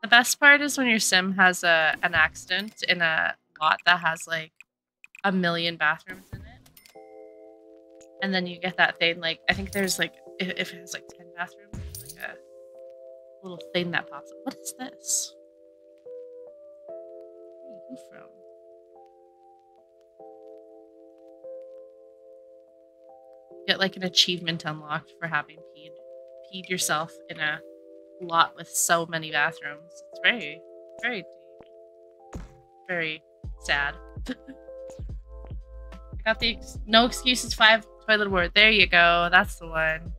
The best part is when your Sim has an accident in a lot that has like 1 million bathrooms in it. And then you get that thing, like, I think there's like, if it has like 10 bathrooms, there's like a little thing that pops up. What is this? Where are you from? You get like an achievement unlocked for having peed yourself in a lot with so many bathrooms. It's very, very deep. Very sad. I got the no excuses 5 toilet award. There you go. That's the one.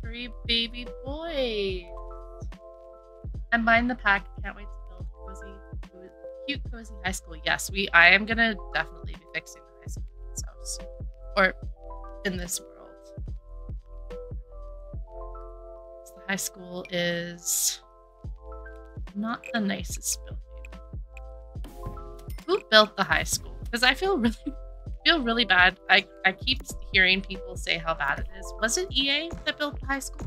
3 baby boys. I'm buying the pack. Can't wait to build cute, cozy high school. Yes, I am gonna definitely be fixing the high school in this house. Or in this world. The high school is not the nicest building. Who built the high school? Because I feel really bad. I keep hearing people say how bad it is. Was it EA that built the high school?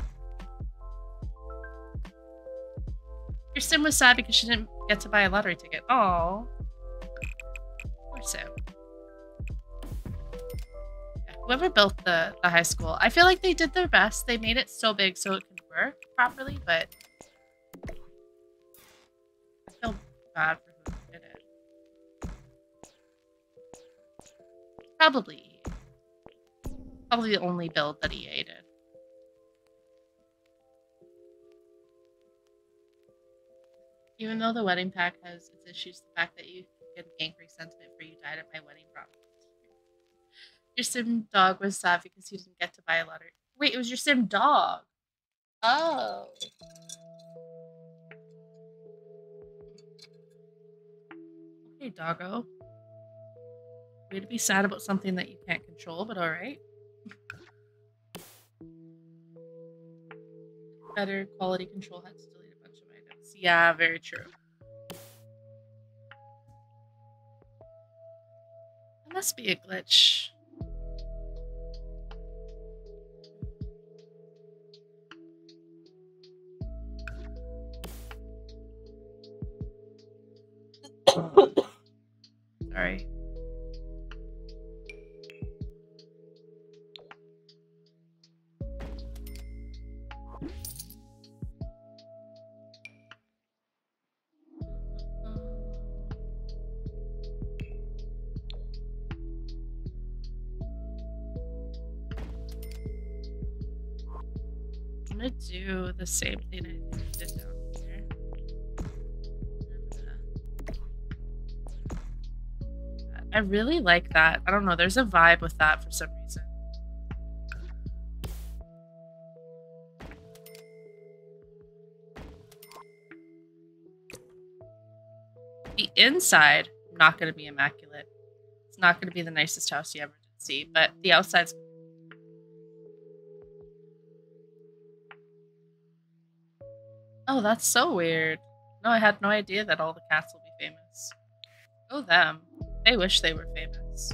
Your Sim was sad because she didn't get to buy a lottery ticket. Oh, poor Sim. Yeah, whoever built the high school, I feel like they did their best. They made it so big so it could work properly, but I feel bad for who did it. Probably the only build that EA did. Even though the wedding pack has its issues, the fact that you get an angry sentiment for you died at my wedding promise. Your Sim dog was sad because he didn't get to buy a lottery. Wait, it was your Sim dog. Oh. Okay, doggo. Way to be sad about something that you can't control, but alright. Better quality control had to delete a bunch of items. Yeah, very true. That must be a glitch. Sorry. I'm gonna do the same thing I did down here. I really like that. I don't know, there's a vibe with that for some reason. The inside, not gonna be immaculate. It's not gonna be the nicest house you ever did see, but the outside's... Oh, that's so weird. No, I had no idea that all the cats will be famous. Oh, them. They wish they were famous.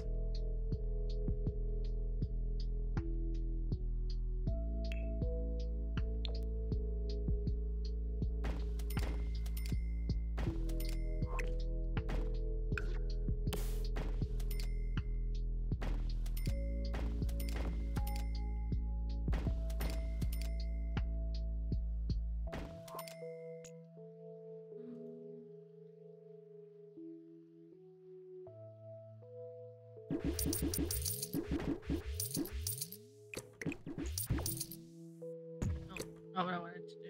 Not what I wanted to do.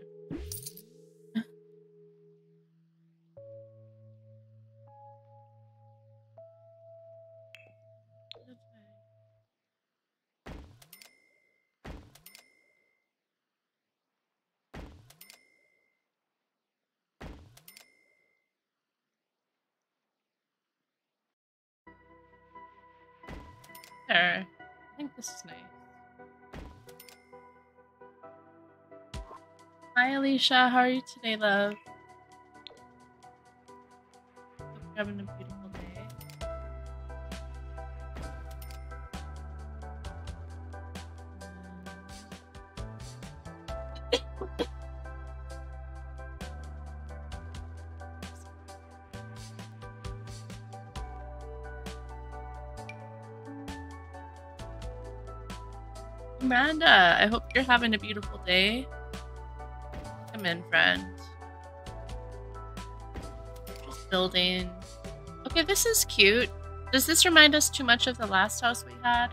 There. I think this is nice. Hi, Alicia. How are you today, love? Hope you're having a beautiful day. Miranda, I hope you're having a beautiful day. Come in, friend. Just building. Okay, this is cute. Does this remind us too much of the last house we had?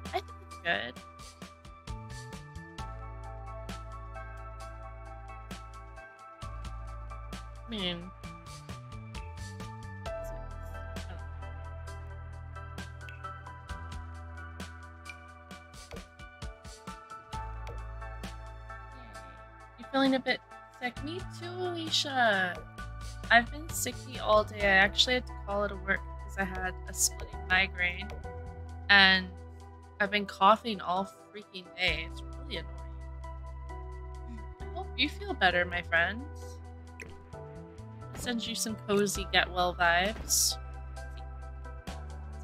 I think it's good. I mean... Feeling a bit sick. Me too, Alicia. I've been sicky all day. I actually had to call it a work because I had a splitting migraine and I've been coughing all freaking day. It's really annoying. I hope you feel better, my friend. I'll send you some cozy get well vibes.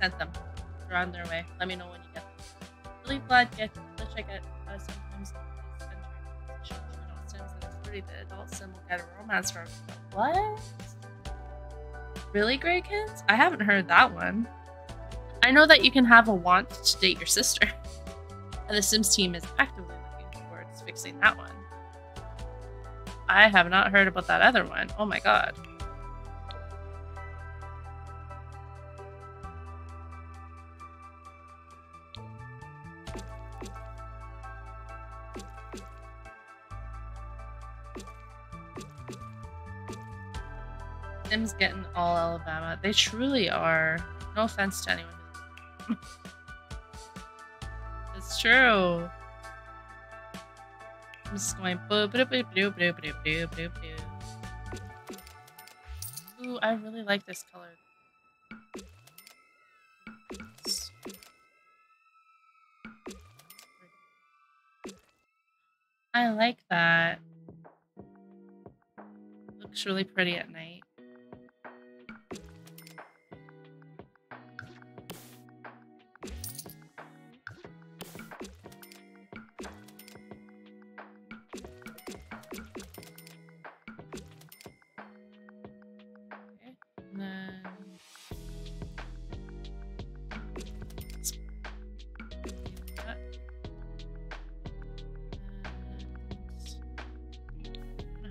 Sent them. They're on their way. Let me know when you get them. Really glad to check it sometimes. The adult sim will get a romance from. What? Really, Greykins? I haven't heard that one. I know that you can have a want to date your sister. And the Sims team is actively looking towards fixing that one. I have not heard about that other one. Oh my god. Sims getting all Alabama. They truly are. No offense to anyone. It's true. I'm just going boo boo boo boo boo boo boo boo boo. Ooh, I really like this color. I like that. Looks really pretty at night.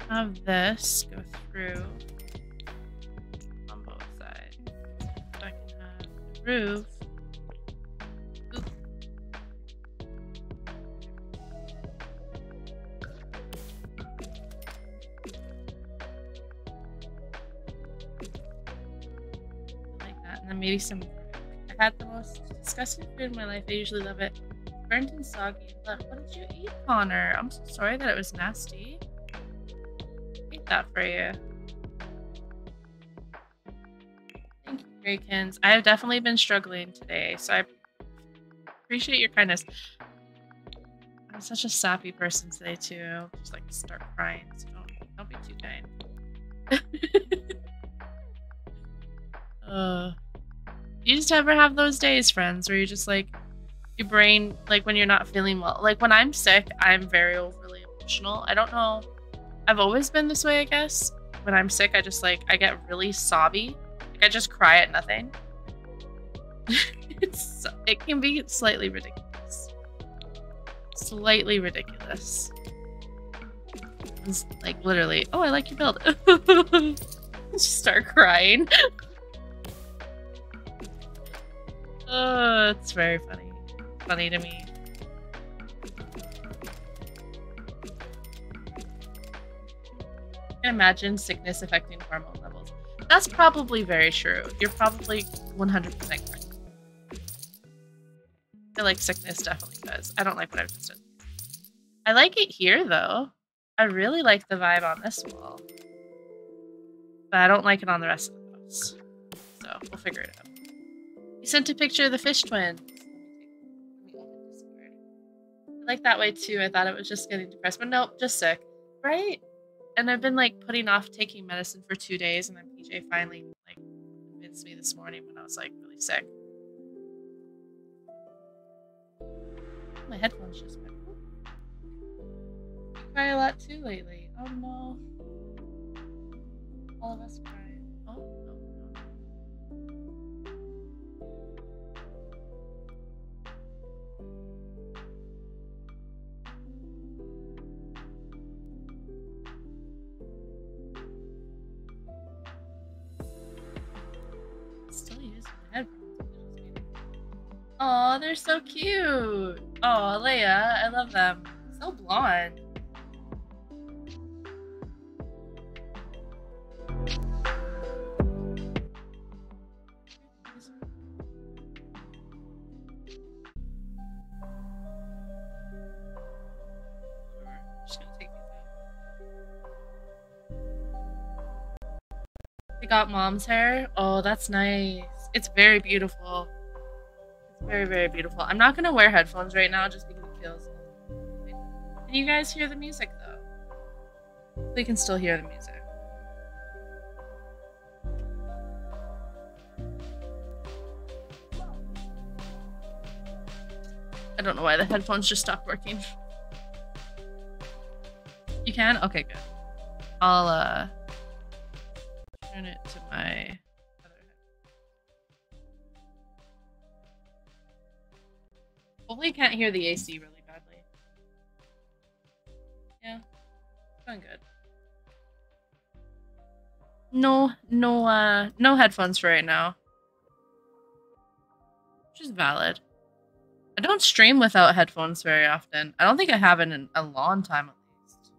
Have this go through on both sides. So I can have the roof. Oop. Like that, and then maybe some. I had the most disgusting food in my life. I usually love it. Burnt and soggy. What did you eat, Connor? I'm so sorry that it was nasty. That for you. Thank you, Graykins. I have definitely been struggling today, so I appreciate your kindness. I'm such a sappy person today too. Just like start crying, so don't be too kind. You just ever have those days, friends, where you just like your brain, like when you're not feeling well. Like when I'm sick, I'm very overly emotional. I don't know. I've always been this way, I guess. When I'm sick, I just like, I get really sobby. Like I just cry at nothing. It can be slightly ridiculous. Slightly ridiculous. It's like literally, oh, I like your build. Just start crying. Oh, it's very funny. Funny to me. Imagine sickness affecting hormone levels. That's probably very true. You're probably 100% correct. I feel like sickness definitely does. I don't like what I've just done. I like it here, though. I really like the vibe on this wall. But I don't like it on the rest of the house. So, we'll figure it out. You sent a picture of the fish twins. Let me open Discord. I like that way, too. I thought it was just getting depressed. But nope, just sick. Right? And I've been like putting off taking medicine for 2 days, and then PJ finally like convinced me this morning when I was like really sick. My headphones just went. I cry a lot too lately. Oh no. All of us cry. Oh no. Still using my headphones. Oh, they're so cute. Oh, Leia, I love them. So blonde. I got mom's hair. Oh, that's nice. It's very beautiful. It's very, very beautiful. I'm not going to wear headphones right now just because it feels... Can you guys hear the music, though? We can still hear the music. I don't know why the headphones just stopped working. You can? Okay, good. I'll, turn it to my other head. Hopefully you can't hear the AC really badly. Yeah, it's going good. No headphones for right now. Which is valid. I don't stream without headphones very often. I don't think I have in a long time at least.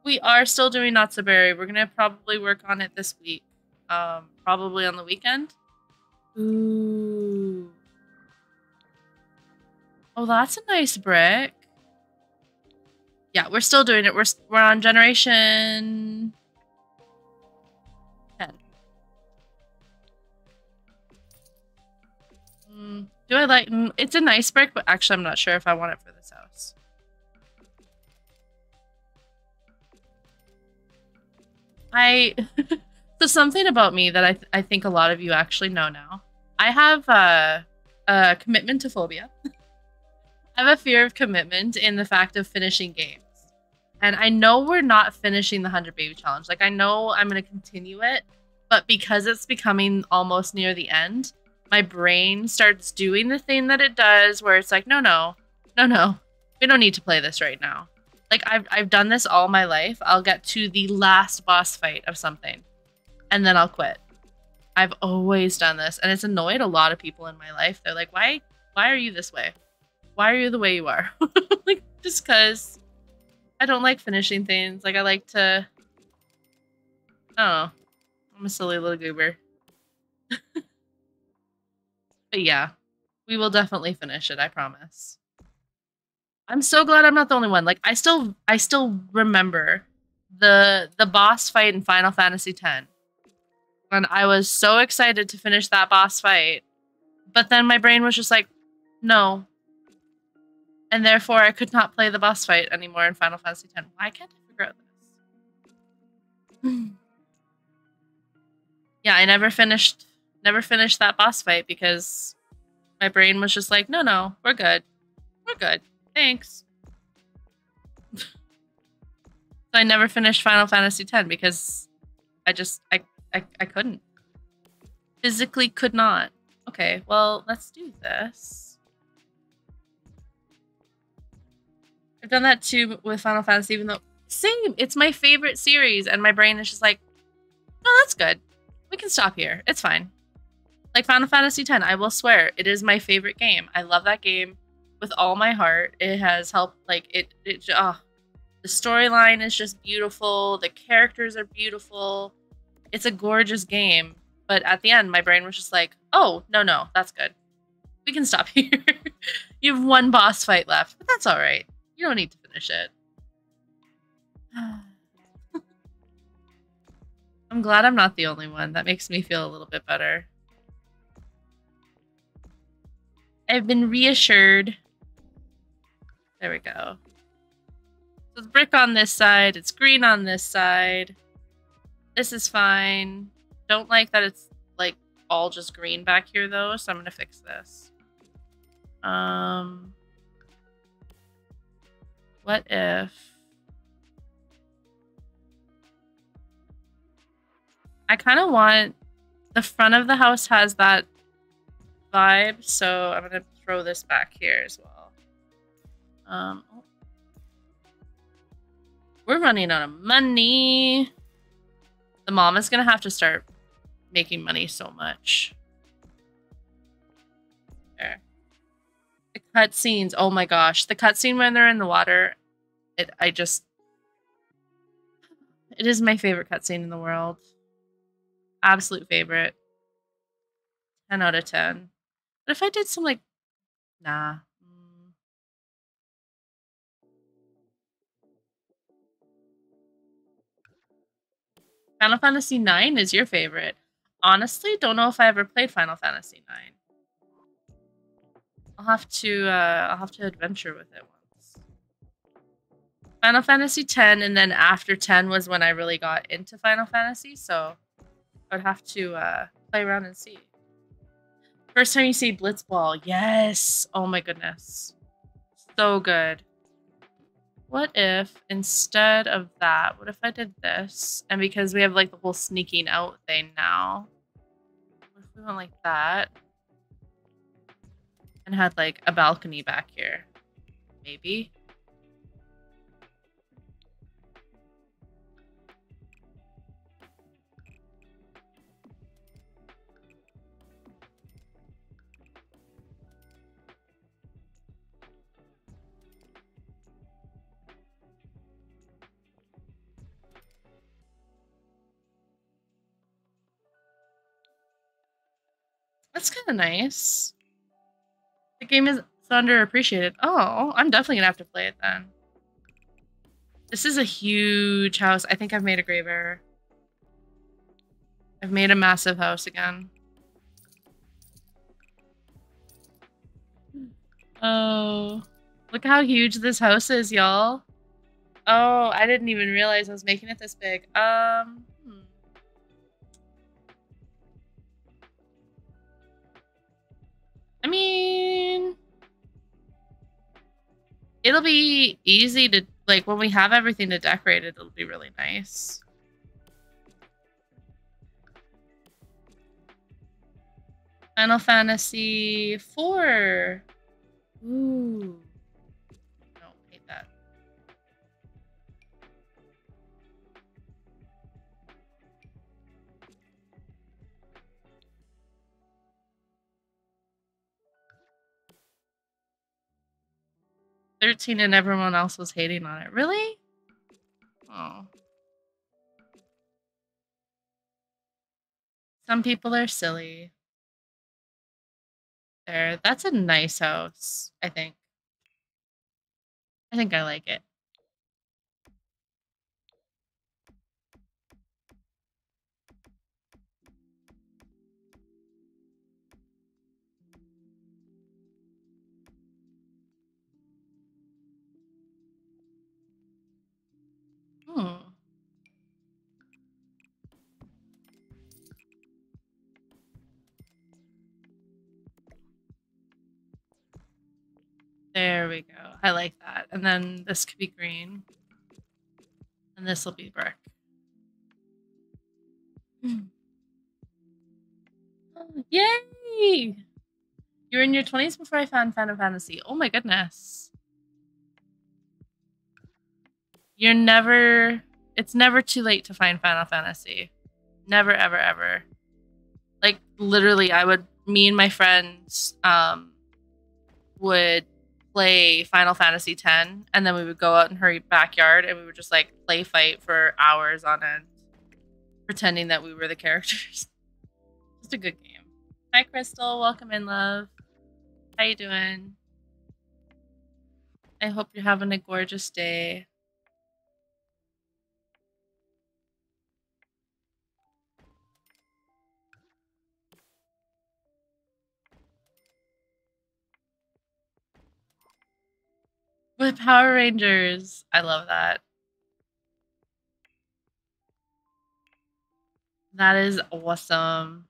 We are still doing Not So Berry. We're gonna probably work on it this week. Probably on the weekend. Ooh. Oh, that's a nice brick. Yeah, we're still doing it. We're on generation 10. Do I like... It's a nice brick, but actually I'm not sure if I want it for this house. So something about me that I think a lot of you actually know now. I have a commitment to phobia. I have a fear of commitment in the fact of finishing games. And I know we're not finishing the 100 Baby Challenge. Like, I know I'm going to continue it, but because it's becoming almost near the end, my brain starts doing the thing that it does where it's like, no, we don't need to play this right now. Like, I've done this all my life. I'll get to the last boss fight of something, and then I'll quit. I've always done this, and it's annoyed a lot of people in my life. They're like, why are you this way? Why are you the way you are? Like, just because I don't like finishing things. Like, I like to... I don't know. I'm a silly little goober. But yeah, we will definitely finish it, I promise. I'm so glad I'm not the only one. Like, I still remember the boss fight in Final Fantasy X. And I was so excited to finish that boss fight. But then my brain was just like, no. And therefore I could not play the boss fight anymore in Final Fantasy X. Why can't I figure out this? Yeah, I never finished that boss fight because my brain was just like, no, we're good. We're good. Thanks. So I never finished Final Fantasy X because I couldn't. Physically could not. Okay, well, let's do this. I've done that too with Final Fantasy, even though, same, it's my favorite series, and my brain is just like, no, that's good. We can stop here. It's fine. Like Final Fantasy X, I will swear, it is my favorite game. I love that game with all my heart. It has helped, like, the storyline is just beautiful. The characters are beautiful. It's a gorgeous game. But at the end, my brain was just like, oh, no, that's good. We can stop here. You have one boss fight left, but that's all right. You don't need to finish it. I'm glad I'm not the only one. That makes me feel a little bit better. I've been reassured. There we go. So it's brick on this side. It's green on this side. This is fine. Don't like that it's like all just green back here though, so I'm gonna fix this. What if I kind of want the front of the house has that vibe, so I'm gonna throw this back here as well. We're running out of money. The mom is gonna have to start making money so much. There. The cutscenes. Oh my gosh. The cutscene when they're in the water. It is my favorite cutscene in the world. Absolute favorite. 10 out of 10. But if I did some like... Nah. Final Fantasy IX is your favorite. Honestly, don't know if I ever played Final Fantasy IX. I'll have to adventure with it once. Final Fantasy X, and then after 10 was when I really got into Final Fantasy, so I would have to play around and see. First time you see Blitzball, yes! Oh my goodness. So good. What if, instead of that, what if I did this? And because we have, like, the whole sneaking out thing now. What if we went like that? And had, like, a balcony back here. Maybe? That's kind of nice. The game is so underappreciated. Oh, I'm definitely gonna have to play it then. This is a huge house. I think I've made a grave error. I've made a massive house again. Oh, look how huge this house is, y'all. Oh, I didn't even realize I was making it this big. I mean, it'll be easy to, like, when we have everything to decorate it, it'll be really nice. Final Fantasy 4. Ooh. No, hate that. $13 and everyone else was hating on it. Really? Oh. Some people are silly. There. That's a nice house, I think. I think I like it. Hmm. There we go. I like that. And then this could be green. And this will be brick. Yay! You were in your 20s before I found Final Fantasy. Oh my goodness. You're never... It's never too late to find Final Fantasy. Never, ever, ever. Like, literally, me and my friends, would play Final Fantasy X, and then we would go out in her backyard, and we would just, like, play fight for hours on end, pretending that we were the characters. Just a good game. Hi, Crystal. Welcome in, love. How you doing? I hope you're having a gorgeous day. With Power Rangers. I love that. That is awesome.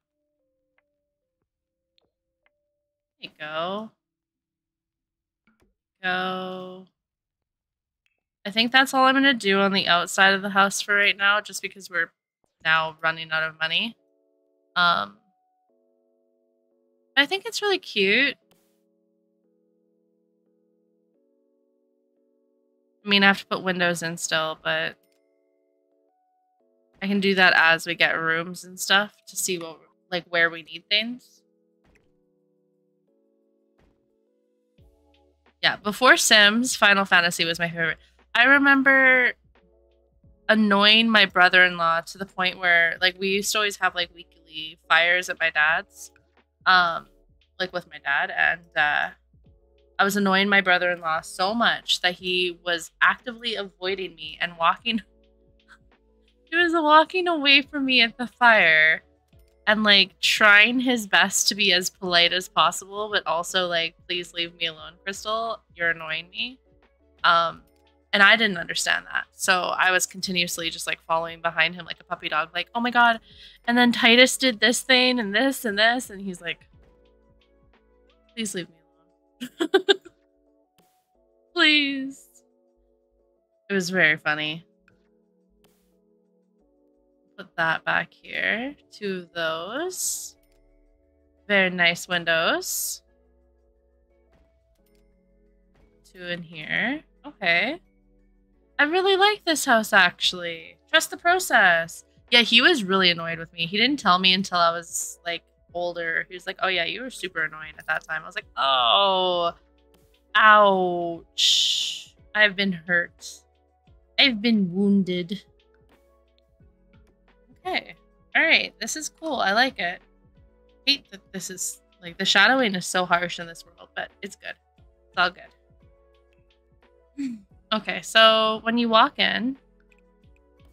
There you go. Go. I think that's all I'm going to do on the outside of the house for right now, just because we're now running out of money. I think it's really cute. I mean, I have to put windows in still, but I can do that as we get rooms and stuff to see what, like, where we need things. Yeah, before Sims, Final Fantasy was my favorite. I remember annoying my brother-in-law to the point where, like, we used to always have, like, weekly fires at my dad's, like, with my dad, and I was annoying my brother-in-law so much that he was actively avoiding me and walking. He was walking away from me at the fire and, like, trying his best to be as polite as possible, but also, like, please leave me alone, Crystal. You're annoying me. And I didn't understand that. So I was continuously just, like, following behind him like a puppy dog, like, oh my god. And then Titus did this thing and this and this. And he's like, please leave me alone. Please. It was very funny. Put that back here. 2 of those. Very nice windows. 2 in here. Okay. I really like this house, actually. Trust the process. Yeah, he was really annoyed with me. He didn't tell me until I was, like, older. He was like, oh yeah, you were super annoying at that time. I was like, oh, ouch. I've been hurt. I've been wounded. Okay. Alright, this is cool. I like it. I hate that this is, like, the shadowing is so harsh in this world, but it's good. It's all good. Okay, so when you walk in,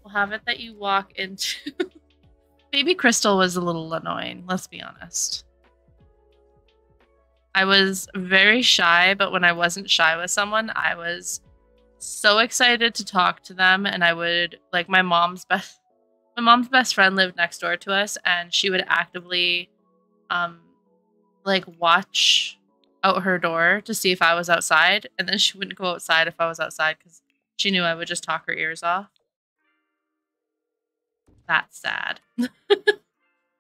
we'll have it that you walk into... Baby Crystal was a little annoying, let's be honest. I was very shy, but when I wasn't shy with someone, I was so excited to talk to them, and I would, like, my mom's best friend lived next door to us, and she would actively, like, like watch out her door to see if I was outside, and then she wouldn't go outside if I was outside because she knew I would just talk her ears off. That's sad.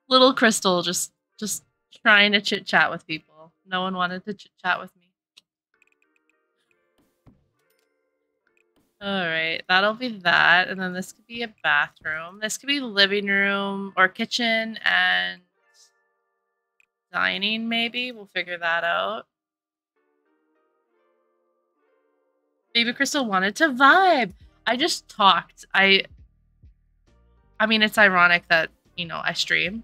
Little Crystal just trying to chit chat with people. No one wanted to chit chat with me. All right, that'll be that, and then this could be a bathroom. This could be living room or kitchen and dining. Maybe we'll figure that out. Baby Crystal wanted to vibe. I just talked. I mean, it's ironic that, you know, I stream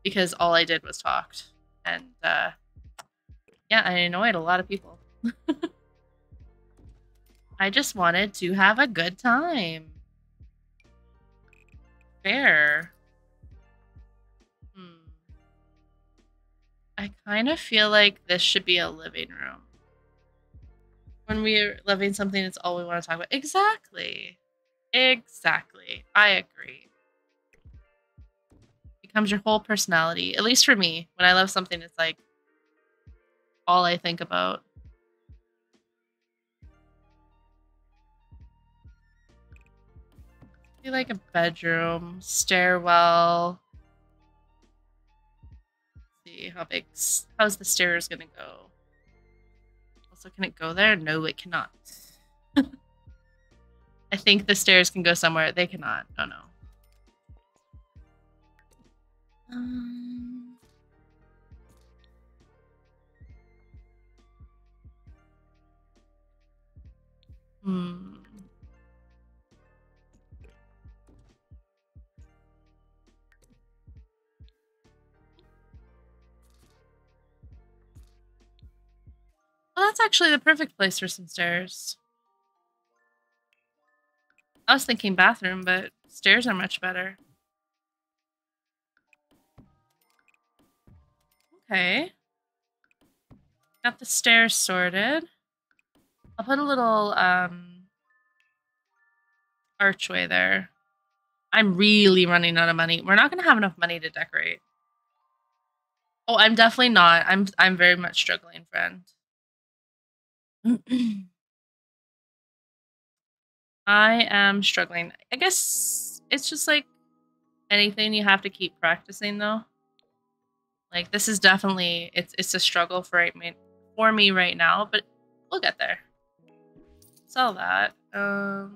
because all I did was talked. And, yeah, I annoyed a lot of people. I just wanted to have a good time. Fair. I kind of feel like this should be a living room. When we're living something, it's all we want to talk about. Exactly. Exactly. I agree. Becomes your whole personality. At least for me. When I love something, it's like all I think about. Be like a bedroom, stairwell. Let's see how big. How's the stairs gonna go? Also, can it go there? No, it cannot. I think the stairs can go somewhere. They cannot. Oh no. Well, that's actually the perfect place for some stairs. I was thinking bathroom, but stairs are much better. Okay. Got the stairs sorted. I'll put a little archway there. I'm really running out of money. We're not going to have enough money to decorate. Oh, I'm definitely not. I'm very much struggling, friend. I am struggling. I guess it's just like anything, you have to keep practicing though. Like this is definitely it's a struggle for me right now, but we'll get there. Sell that. Okay,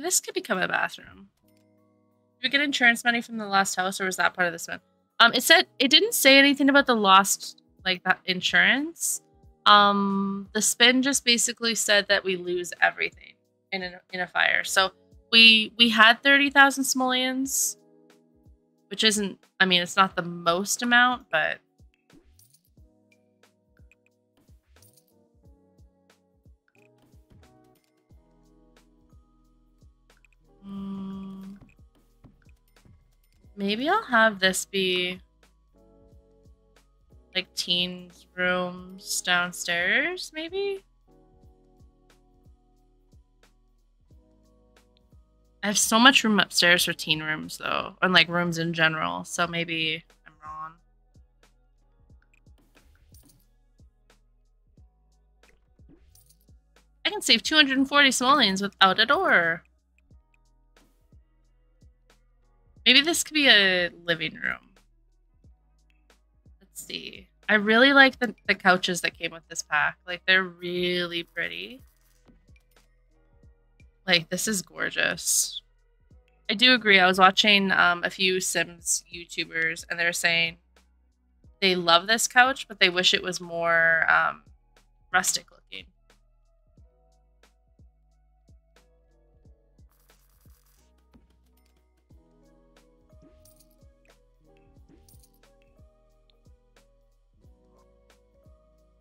this could become a bathroom. Did we get insurance money from the last house, or was that part of this one? It didn't say anything about the lost, like, that insurance. The spin just basically said that we lose everything in a fire. So we had 30,000 simoleons, which isn't, I mean, it's not the most amount, but maybe I'll have this be like teens rooms downstairs, maybe? I have so much room upstairs for teen rooms though, and like rooms in general, so maybe I'm wrong. I can save 240 simoleons without a door. Maybe this could be a living room. Let's see. I really like the couches that came with this pack. Like, they're really pretty. Like, this is gorgeous. I do agree. I was watching a few Sims YouTubers, and they're saying they love this couch, but they wish it was more rustic looking.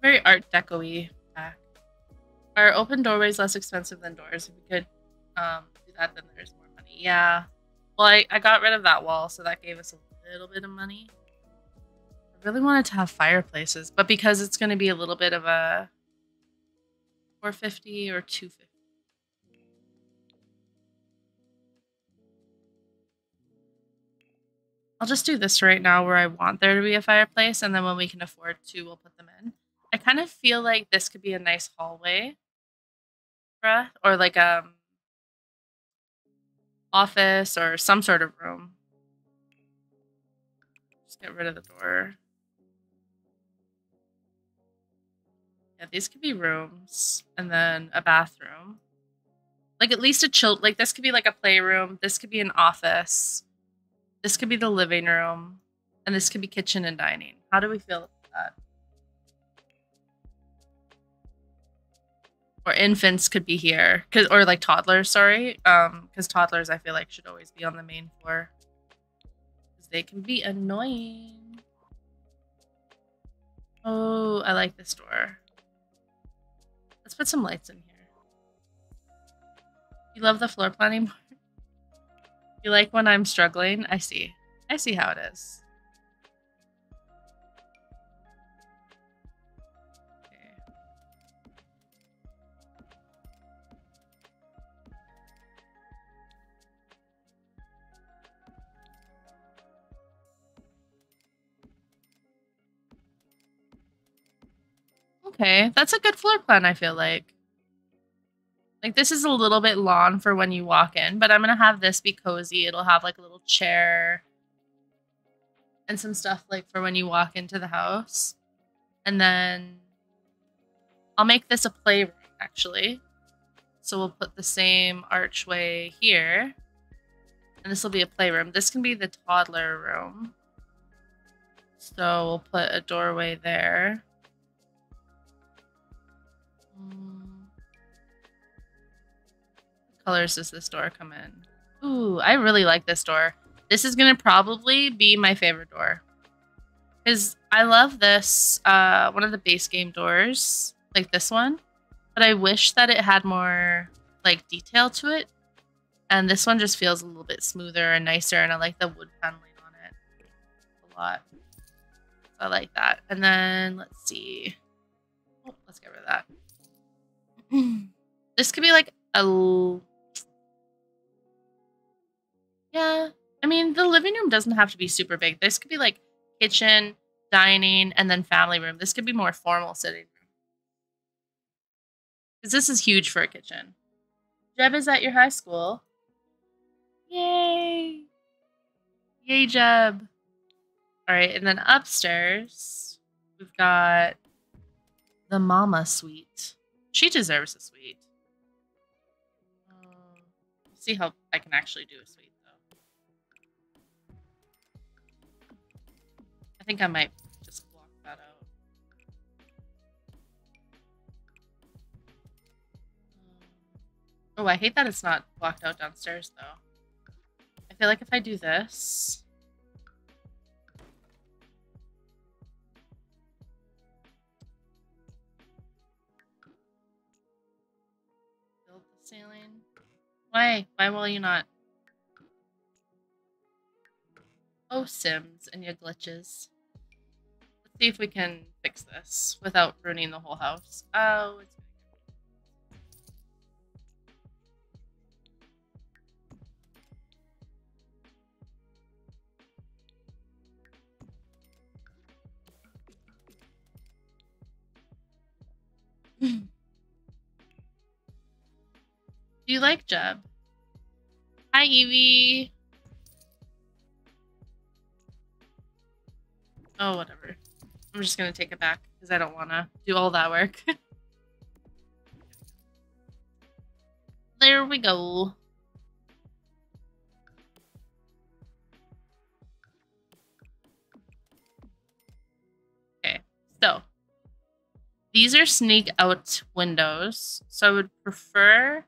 Very Art Deco-y pack. Are open doorways less expensive than doors? If we could do that, then there's more money. Yeah. Well, I got rid of that wall, so that gave us a little bit of money. I really wanted to have fireplaces, but because it's going to be a little bit of a 450 or 250. I'll just do this right now where I want there to be a fireplace, and then when we can afford to, we'll put them in. I kind of feel like this could be a nice hallway for us, or like office or some sort of room. Just get rid of the door. Yeah, these could be rooms, and then a bathroom. Like at least like this could be like a playroom. This could be an office. This could be the living room, and this could be kitchen and dining. How do we feel about that? Or infants could be here, or like toddlers. Sorry, because toddlers I feel like should always be on the main floor, because they can be annoying. Oh, I like this door. Let's put some lights in here. You love the floor planning part? You like when I'm struggling? I see. I see how it is. Okay, that's a good floor plan, I feel like. Like, this is a little bit long for when you walk in, but I'm going to have this be cozy. It'll have, like, a little chair and some stuff, like, for when you walk into the house. And then I'll make this a playroom, actually. So we'll put the same archway here. And this will be a playroom. This can be the toddler room. So we'll put a doorway there. What colors does this door come in? Ooh, I really like this door. This is going to probably be my favorite door. Because I love this, one of the base game doors, like this one. But I wish that it had more, like, detail to it. And this one just feels a little bit smoother and nicer, and I like the wood paneling on it a lot. So I like that. And then, let's see. Oh, let's get rid of that. This could be like a... Yeah, I mean, the living room doesn't have to be super big. This could be like kitchen, dining, and then family room. This could be more formal sitting room. Because this is huge for a kitchen. Jeb is at your high school. Yay! Yay, Jeb. Alright, and then upstairs, we've got the mama suite. She deserves a suite. Let's see how I can actually do a suite. I think I might just block that out. Oh, I hate that it's not blocked out downstairs, though. I feel like if I do this... Build the ceiling. Why? Why will you not? Oh, Sims and your glitches. Let's see if we can fix this without ruining the whole house. Oh, it's... Do you like Jeb? Hi, Evie. Oh, whatever. I'm just gonna take it back because I don't want to do all that work. There we go. Okay, so these are sneak out windows. So I would prefer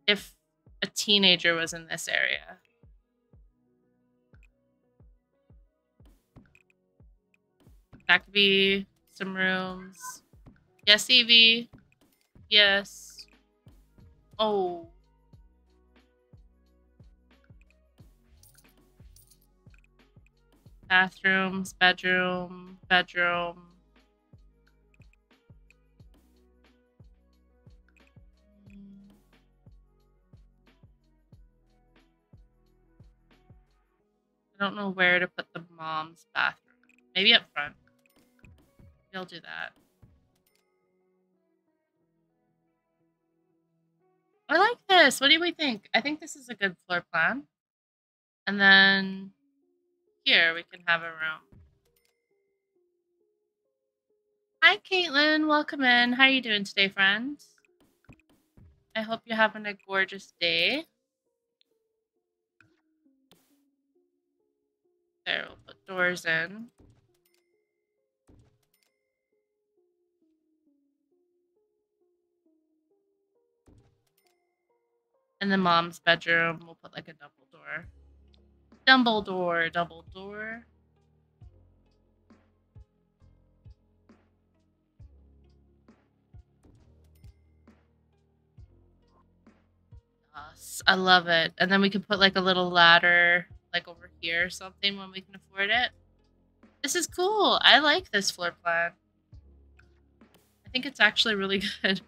if a teenager was in this area. That could be some rooms. Yes, Evie. Yes. Oh. Bathrooms, bedroom, bedroom. I I don't know where to put the mom's bathroom. Maybe up front. Maybe I'll do that. I like this. What do we think? I think this is a good floor plan. And then here we can have a room. Hi, Caitlin. Welcome in. How are you doing today, friends? I hope you're having a gorgeous day. There, we'll put doors in. And the mom's bedroom, we'll put like a double door. Double door. Yes, I love it. And then we could put like a little ladder like over here or something when we can afford it. This is cool. I like this floor plan. I think it's actually really good.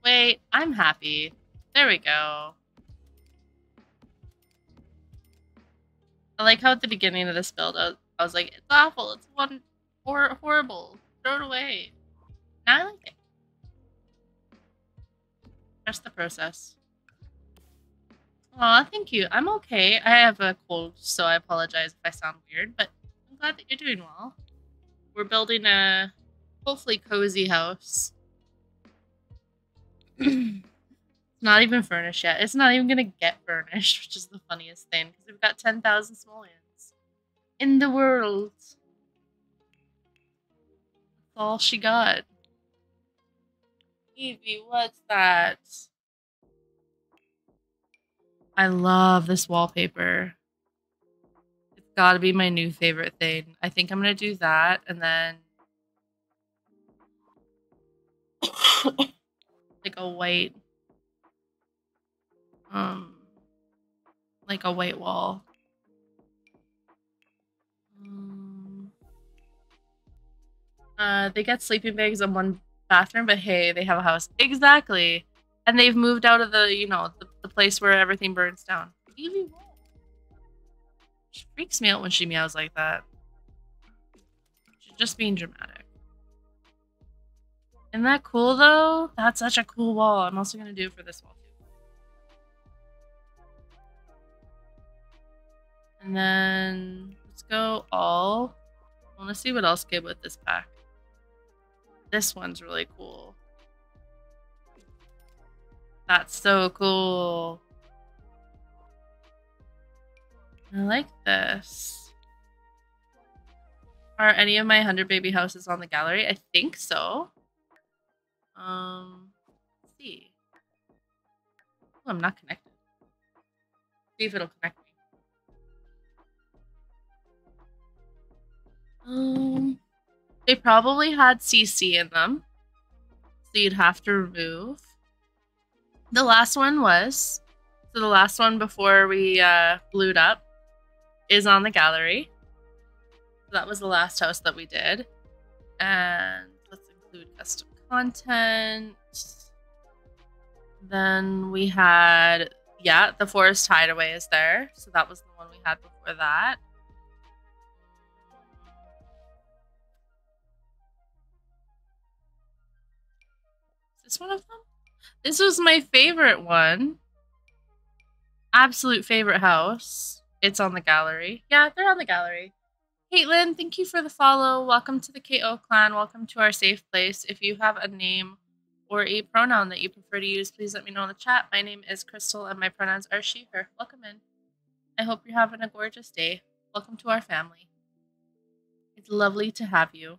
Wait, I'm happy. There we go. I like how at the beginning of this build, I was like, it's awful. It's horrible. Throw it away. Now I like it. Trust the process. Aw, thank you. I'm okay. I have a cold, so I apologize if I sound weird, but I'm glad that you're doing well. We're building a hopefully cozy house. It's not even furnished yet. It's not even gonna get furnished, which is the funniest thing, because we've got 10,000 simoleons in the world. That's all she got. Evie, what's that? I love this wallpaper. It's gotta be my new favorite thing. I think I'm gonna do that, and then like a white like a white wall. They get sleeping bags in one bathroom, but hey, they have a house. Exactly. And they've moved out of the, you know, the place where everything burns down. Evie, what? She freaks me out when she meows like that. She's just being dramatic. Isn't that cool, though? That's such a cool wall. I'm also going to do it for this wall, too. And then let's go all. I want to see what else came with this pack. This one's really cool. That's so cool. I like this. Are any of my 100 baby houses on the gallery? I think so. Let's see. Oh, I'm not connected. See if it'll connect me. They probably had CC in them, so you'd have to remove. The last one was, so the last one before we blew it up is on the gallery. So that was the last house that we did. And let's include custom content. Then we had, yeah, the Forest Hideaway is there. So that was the one we had before that. Is this one of them? This was my favorite one. Absolute favorite house. It's on the gallery. Yeah, they're on the gallery. Caitlin, thank you for the follow. Welcome to the KO clan. Welcome to our safe place. If you have a name or a pronoun that you prefer to use, please let me know in the chat. My name is Crystal and my pronouns are she, her. Welcome in. I hope you're having a gorgeous day. Welcome to our family. It's lovely to have you.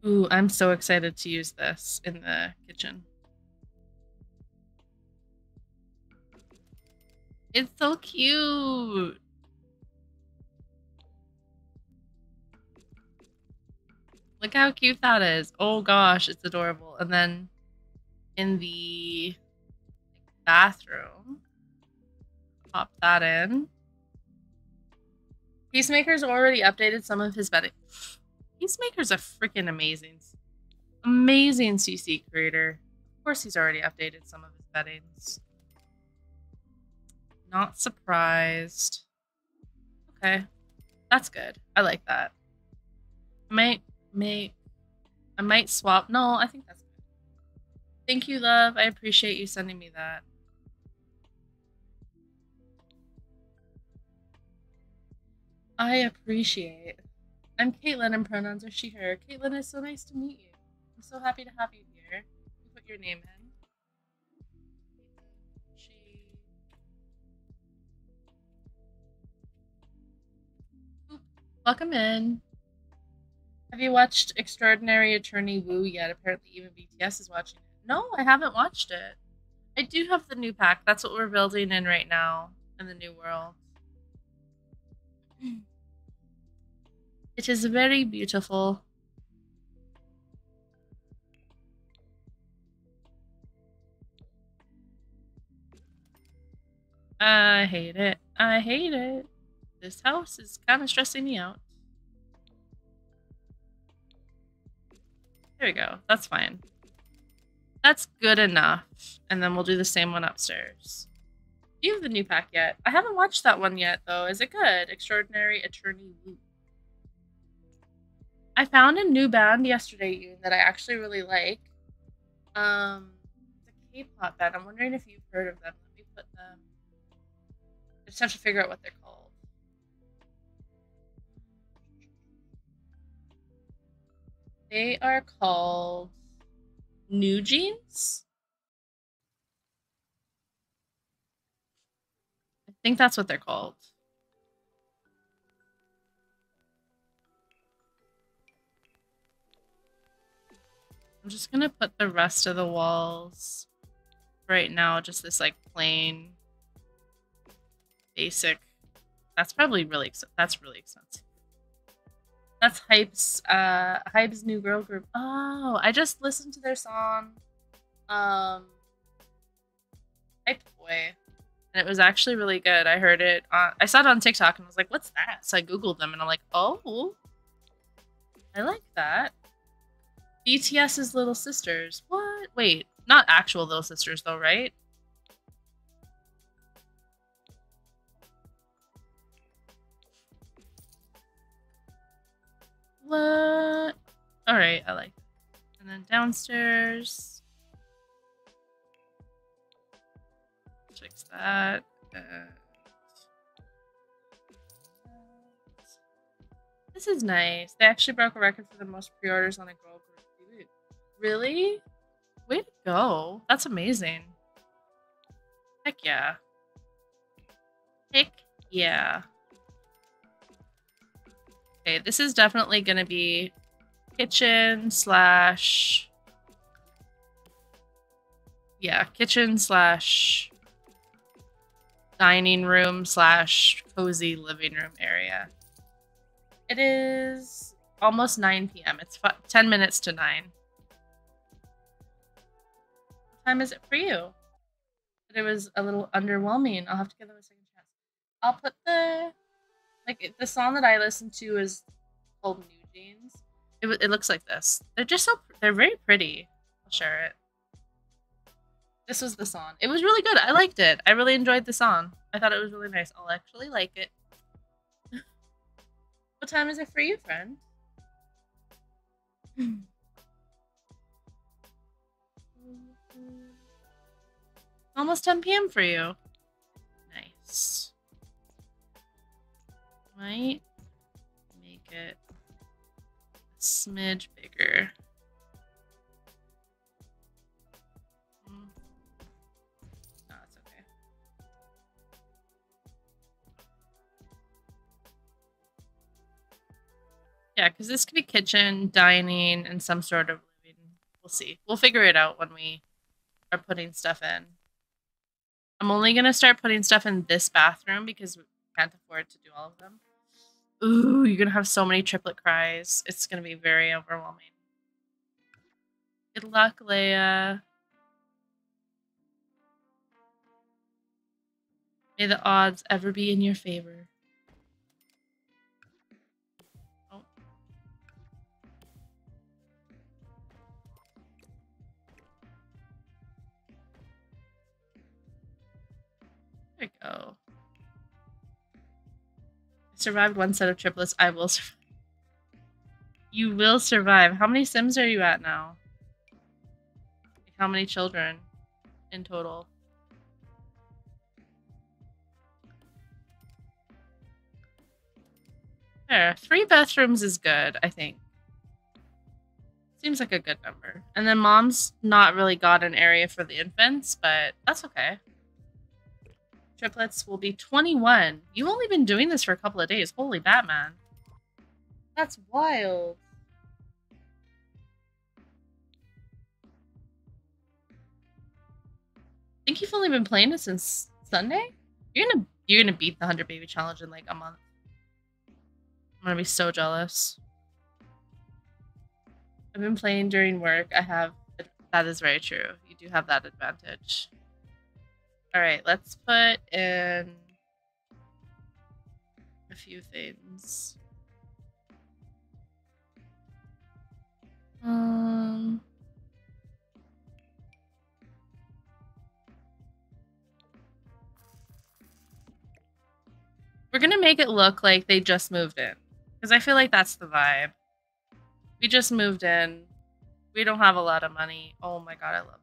Ooh, I'm so excited to use this in the kitchen. It's so cute. Look how cute that is. Oh gosh, it's adorable. And then in the bathroom, pop that in. Peacemaker's already updated some of his bedding. Peacemaker's a freaking amazing CC creator. Of course, he's already updated some of his settings. Not surprised. Okay, that's good. I like that. I might swap. No, I think that's good. Thank you, love. I appreciate you sending me that. I appreciate. I'm Caitlin and pronouns are she, her. Caitlin, it's so nice to meet you. I'm so happy to have you here. You put your name in. She. Oop. Welcome in. Have you watched Extraordinary Attorney Woo yet? Apparently even BTS is watching it. No, I haven't watched it. I do have the new pack. That's what we're building in right now in the new world. It is very beautiful. I hate it. I hate it. This house is kind of stressing me out. There we go. That's fine. That's good enough. And then we'll do the same one upstairs. Do you have the new pack yet? I haven't watched that one yet, though. Is it good? Extraordinary Attorney Woo. I found a new band yesterday, Yoon, that I actually really like. It's a K-pop band. I'm wondering if you've heard of them. Let me put them. I just have to figure out what they're called. They are called New Jeans? I think that's what they're called. I'm just gonna put the rest of the walls right now, just this like plain basic. That's probably really expensive. That's Hype's new girl group. Oh, I just listened to their song Hype Boy, and it was actually really good. I heard it I saw it on TikTok and I was like, what's that? So I googled them and I'm like, oh, I like that. BTS's little sisters. What? Wait, not actual little sisters though, right? What? Alright, I like it. And then downstairs. Fix that. This is nice. They actually broke a record for the most pre-orders on a girl group. Really? Way to go. That's amazing. Heck yeah. Heck yeah. Okay, this is definitely gonna be kitchen slash... Yeah, kitchen slash dining room slash cozy living room area. It is almost 9 p.m. It's 10 minutes to 9. What time is it for you? But it was a little underwhelming. I'll have to give them a second chance. I'll put the... Like, the song that I listened to is called New Jeans. It looks like this. They're just so... They're very pretty. I'll share it. This was the song. It was really good. I liked it. I really enjoyed the song. I thought it was really nice. I'll actually like it. What time is it for you, friend? Almost 10 p.m. for you. Nice. Might make it a smidge bigger. No, it's okay. Yeah, because this could be kitchen, dining, and some sort of living. We'll see. We'll figure it out when we are putting stuff in. I'm only going to start putting stuff in this bathroom because we can't afford to do all of them. Ooh, you're going to have so many triplet cries. It's going to be very overwhelming. Good luck, Leia. May the odds ever be in your favor. Oh. There we go. I survived one set of triplets. I will survive. You will survive. How many Sims are you at now? Like, how many children in total? There, 3 bathrooms is good, I think. Seems like a good number. And then mom's not really got an area for the infants, but that's okay. Triplets will be 21. You've only been doing this for a couple of days. Holy Batman. That's wild. I think you've only been playing it since Sunday? You're gonna beat the 100 baby challenge in like a month. I'm gonna be so jealous. I've been playing during work. That is very true. You do have that advantage. Alright, let's put in a few things. We're gonna make it look like they just moved in. Because I feel like that's the vibe. We just moved in. We don't have a lot of money. Oh my god, I love it.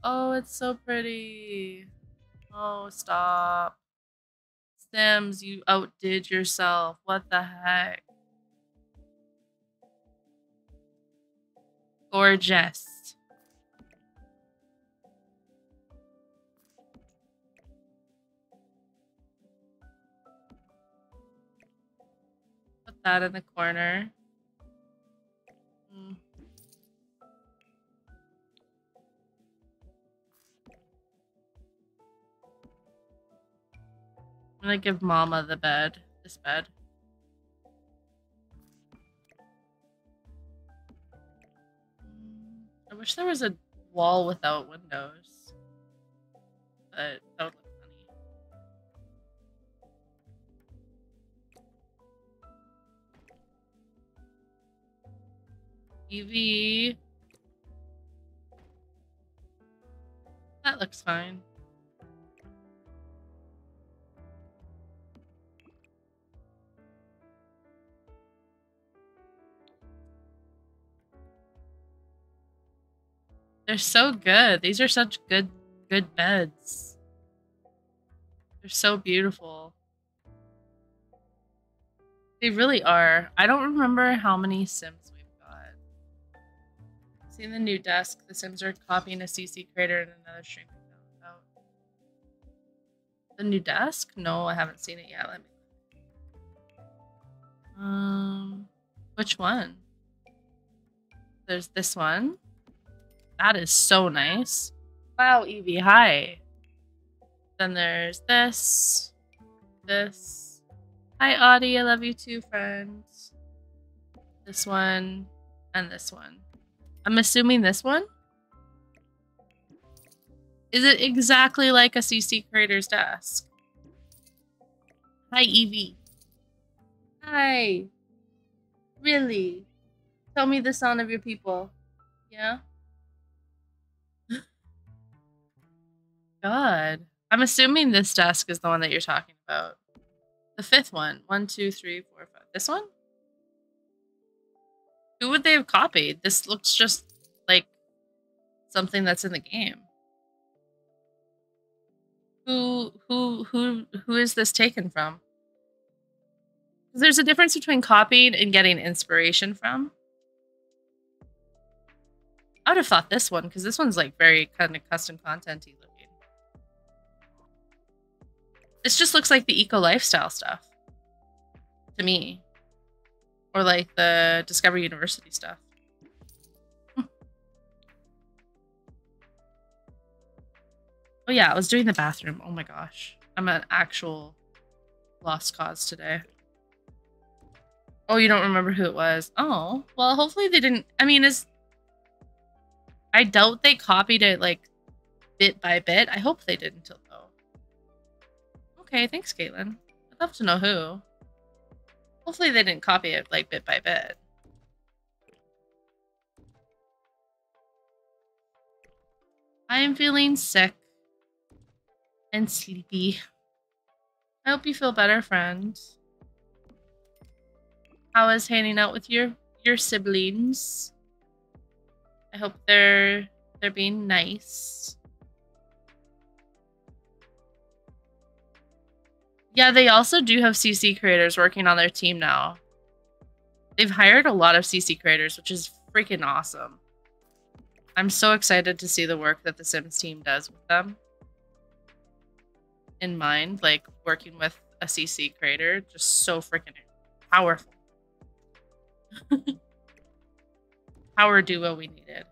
Oh, it's so pretty. Oh, stop. Sims, you outdid yourself. What the heck? Gorgeous. Put that in the corner. I'm gonna give Mama the bed. This bed. I wish there was a wall without windows. But that would look funny. TV. That looks fine. They're so good. These are such good beds. They're so beautiful. They really are. I don't remember how many Sims we've got. Seeing the new desk, the Sims are copying a CC creator and another stream. The new desk? No, I haven't seen it yet. Let me. Which one? There's this one. That is so nice. Wow, Evie, hi. Then there's this. This. Hi, Audie. I love you too, friends. This one. And this one. I'm assuming this one? Is it exactly like a CC creator's desk? Hi, Evie. Hi. Really? Tell me the sound of your people. Yeah? God. I'm assuming this desk is the one that you're talking about. The 5th one. 1, 2, 3, 4, 5. This one? Who would they have copied? This looks just like something that's in the game. Who is this taken from? There's a difference between copying and getting inspiration from. I would have thought this one, because this one's like very kind of custom content-y looking. This just looks like the eco lifestyle stuff. To me. Or like the Discovery University stuff. Oh yeah, I was doing the bathroom. Oh my gosh. I'm an actual lost cause today. Oh, you don't remember who it was? Oh, well, hopefully they didn't. I mean, I doubt they copied it like bit by bit. I hope they didn't, though. Okay, thanks, Caitlin. I'd love to know who. Hopefully they didn't copy it like bit by bit. I am feeling sick. and sleepy. I hope you feel better, friend. How is hanging out with your siblings? I hope they're being nice. Yeah, they also do have CC creators working on their team now. They've hired a lot of CC creators, which is freaking awesome. I'm so excited to see the work that the Sims team does with them. In mind, like working with a CC creator, just so freaking powerful. Power duo we needed.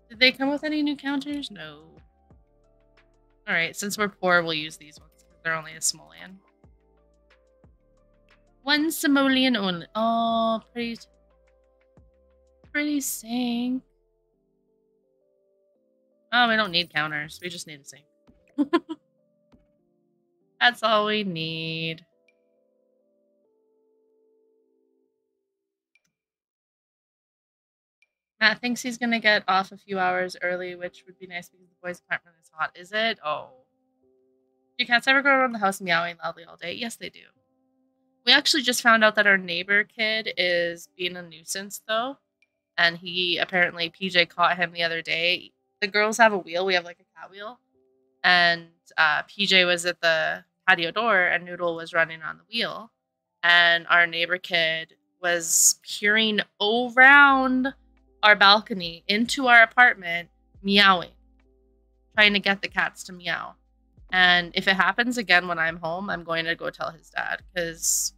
Did they come with any new counters? No. Alright, since we're poor, we'll use these ones because they're only a simoleon. One simoleon only. Oh, pretty sink. Oh, we don't need counters. We just need a sink. That's all we need. Matt thinks he's gonna get off a few hours early, which would be nice because the boys' apartment is hot. Is it? Oh. Do your cats ever go around the house meowing loudly all day? Yes, they do. We actually just found out that our neighbor kid is being a nuisance, though. And he apparently, PJ caught him the other day. The girls have a wheel. We have like a cat wheel. And PJ was at the patio door and Noodle was running on the wheel. And our neighbor kid was peering around our balcony into our apartment, meowing, trying to get the cats to meow. And if it happens again when I'm home, I'm going to go tell his dad, because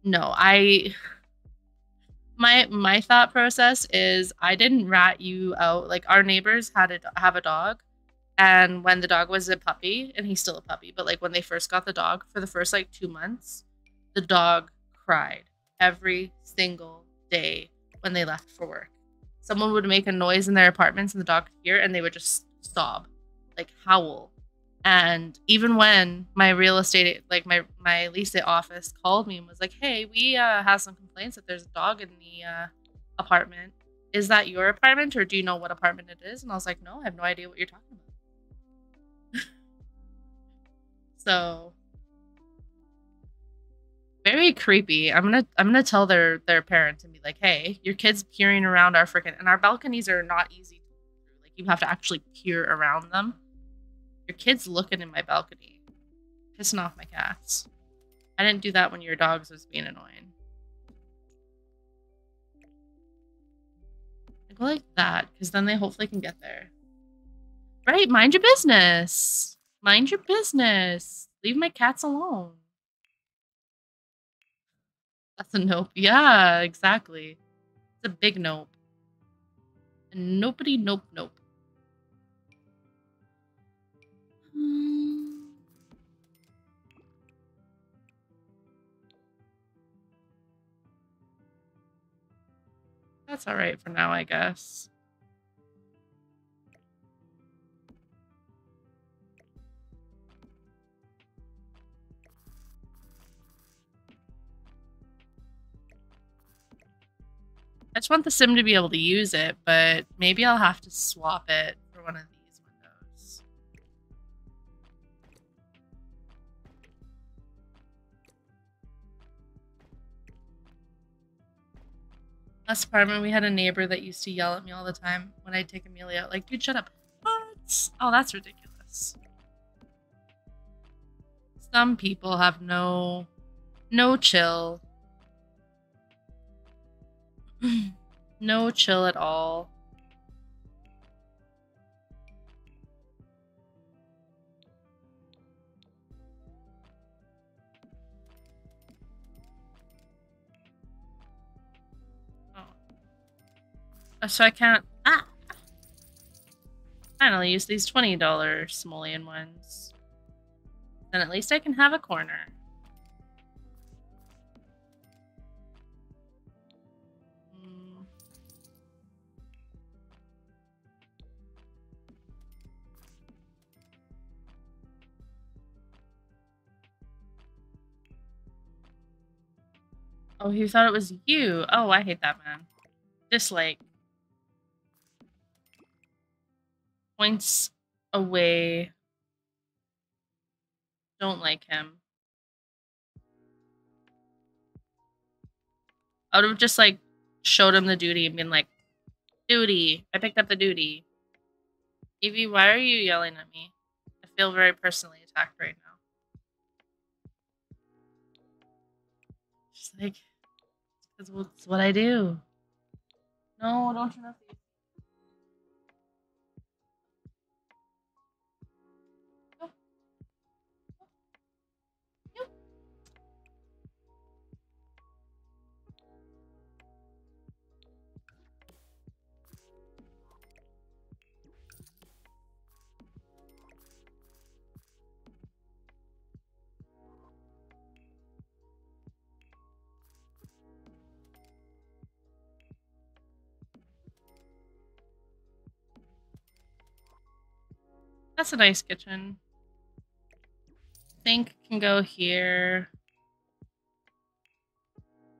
no, my thought process is I didn't rat you out. Like, our neighbors have a dog, and when the dog was a puppy, and he's still a puppy, but like when they first got the dog, for the first like 2 months, the dog cried every single day when they left for work. Someone would make a noise in their apartments and the dog could hear, and they would just sob, like howl. And even when my real estate, like my lease office called me and was like, hey, we have some complaints that there's a dog in the apartment. Is that your apartment, or do you know what apartment it is? And I was like, no, I have no idea what you're talking about. So very creepy. I'm gonna tell their parents and be like, hey, your kid's peering around our freaking, and our balconies are not easy to look through. Like, you have to actually peer around them. Your kid's looking in my balcony, pissing off my cats. I didn't do that when your dogs was being annoying. I go like that, because then they hopefully can get there. Right, mind your business. Mind your business. Leave my cats alone. That's a nope. Yeah, exactly. It's a big nope. A nopety nope nope. That's alright for now, I guess. I just want the sim to be able to use it, but maybe I'll have to swap it for one of these windows. Last apartment, we had a neighbor that used to yell at me all the time when I'd take Amelia out. Like, dude, shut up. What? Oh, that's ridiculous. Some people have no chill. No chill at all. Oh. So I can't... Finally use these $20 simoleon ones. Then at least I can have a corner. Oh, he thought it was you. Oh, I hate that man. Dislike. Points away. Don't like him. I would have just like showed him the duty and been like, duty. I picked up the duty. Evie, why are you yelling at me? I feel very personally attacked right now. Just like, it's what I do. No, don't turn off the. That's a nice kitchen. Sink can go here.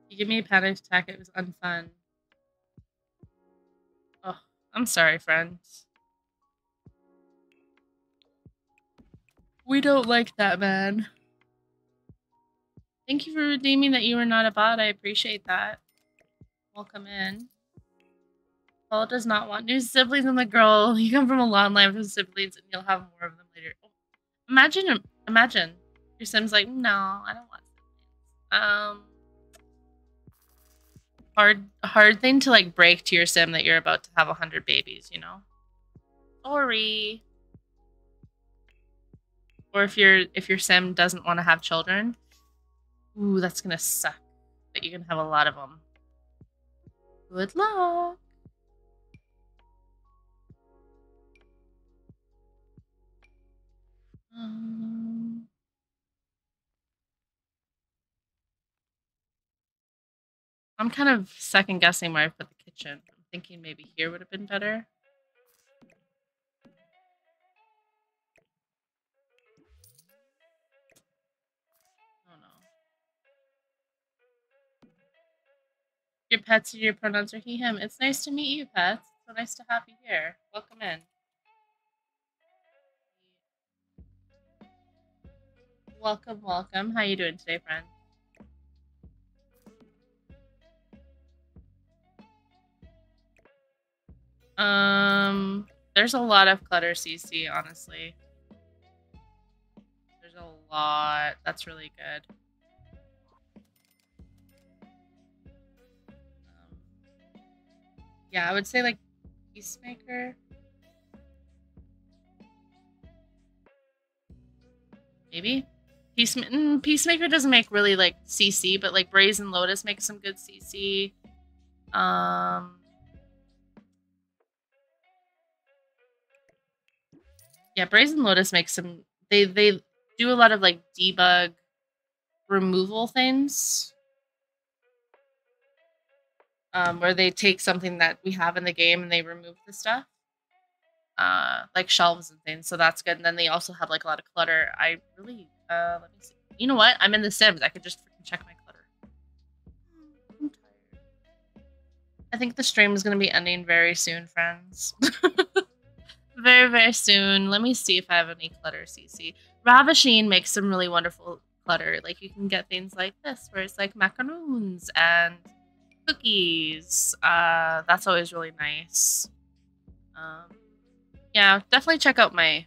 You give me a panic attack, it was unfun. Oh, I'm sorry, friends. We don't like that, man. Thank you for redeeming that you were not a bot. I appreciate that. Welcome in. Paul does not want new siblings. I'm like, girl, you come from a long line of siblings and you'll have more of them later. Oh, imagine. Your Sim's like, no, I don't want siblings. Hard thing to like break to your Sim that you're about to have 100 babies, you know? Sorry. Or if your Sim doesn't want to have children, ooh, that's gonna suck. But you can have a lot of them. Good luck. I'm kind of second guessing where I put the kitchen. I'm thinking maybe here would have been better. Oh no. Your pets and your pronouns are he, him. It's nice to meet you, pets. It's so nice to have you here. Welcome in. Welcome, welcome. How you doing today, friend? There's a lot of clutter, CC, honestly. There's a lot. That's really good. Yeah, I would say like Peacemaker. Maybe? Peacemaker doesn't make really like CC, but like Brazen Lotus makes some good CC. Yeah, Brazen Lotus makes some. They do a lot of like debug removal things. Where they take something that we have in the game and they remove the stuff. Like shelves and things, so that's good. And then they also have like a lot of clutter. I really let me see. You know what? I'm in The Sims. I could just freaking check my clutter. I'm tired. I think the stream is gonna be ending very soon, friends. Very, very soon. Let me see if I have any clutter, CC. Ravishing makes some really wonderful clutter. Like you can get things like this, where it's like macaroons and cookies. That's always really nice. Yeah, definitely check out my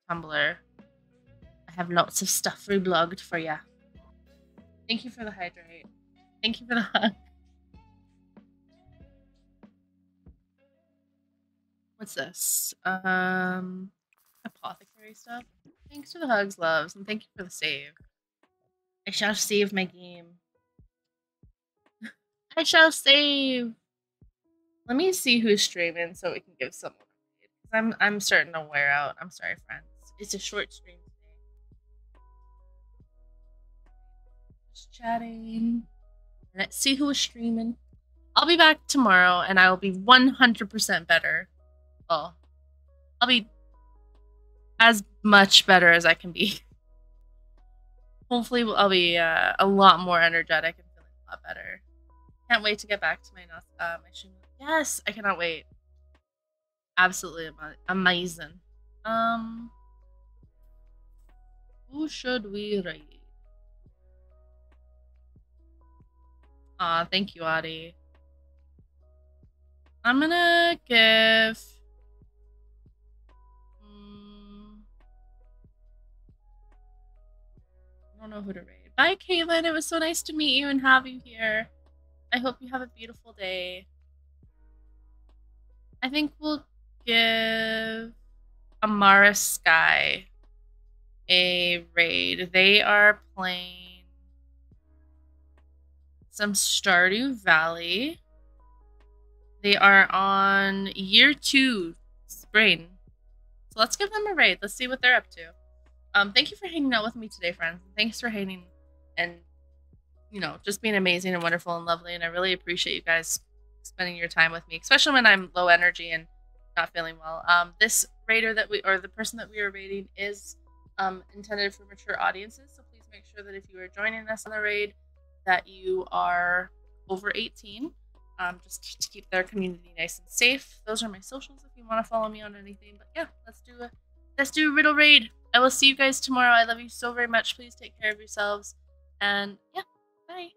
Tumblr. I have lots of stuff reblogged for ya. Thank you for the hydrate. Thank you for the hug. What's this? Apothecary stuff. Thanks for the hugs, loves, and thank you for the save. I shall save my game. I shall save. Let me see who's streaming so we can give someone a because I'm starting to wear out. I'm sorry, friends. It's a short stream today. Just chatting. Let's see who is streaming. I'll be back tomorrow and I will be 100% better. Well, I'll be as much better as I can be. Hopefully I'll be a lot more energetic and feeling a lot better. Can't wait to get back to my stream. Yes, I cannot wait. Absolutely amazing. Who should we raid? Aw, thank you, Adi. I'm gonna give... I don't know who to raid. Bye, Caitlin. It was so nice to meet you and have you here. I hope you have a beautiful day. I think we'll give Amara Sky a raid. They are playing some Stardew Valley. They are on year 2 spring. So let's give them a raid. Let's see what they're up to. Thank you for hanging out with me today, friends. Thanks for hanging and, you know, just being amazing and wonderful and lovely. And I really appreciate you guys spending your time with me, especially when I'm low energy and not feeling well. This raider that the person that we are raiding is intended for mature audiences. So please make sure that if you are joining us on the raid, that you are over 18, just to keep their community nice and safe. Those are my socials if you want to follow me on anything. But yeah, let's do a riddle raid. I will see you guys tomorrow. I love you so very much. Please take care of yourselves. And yeah, bye.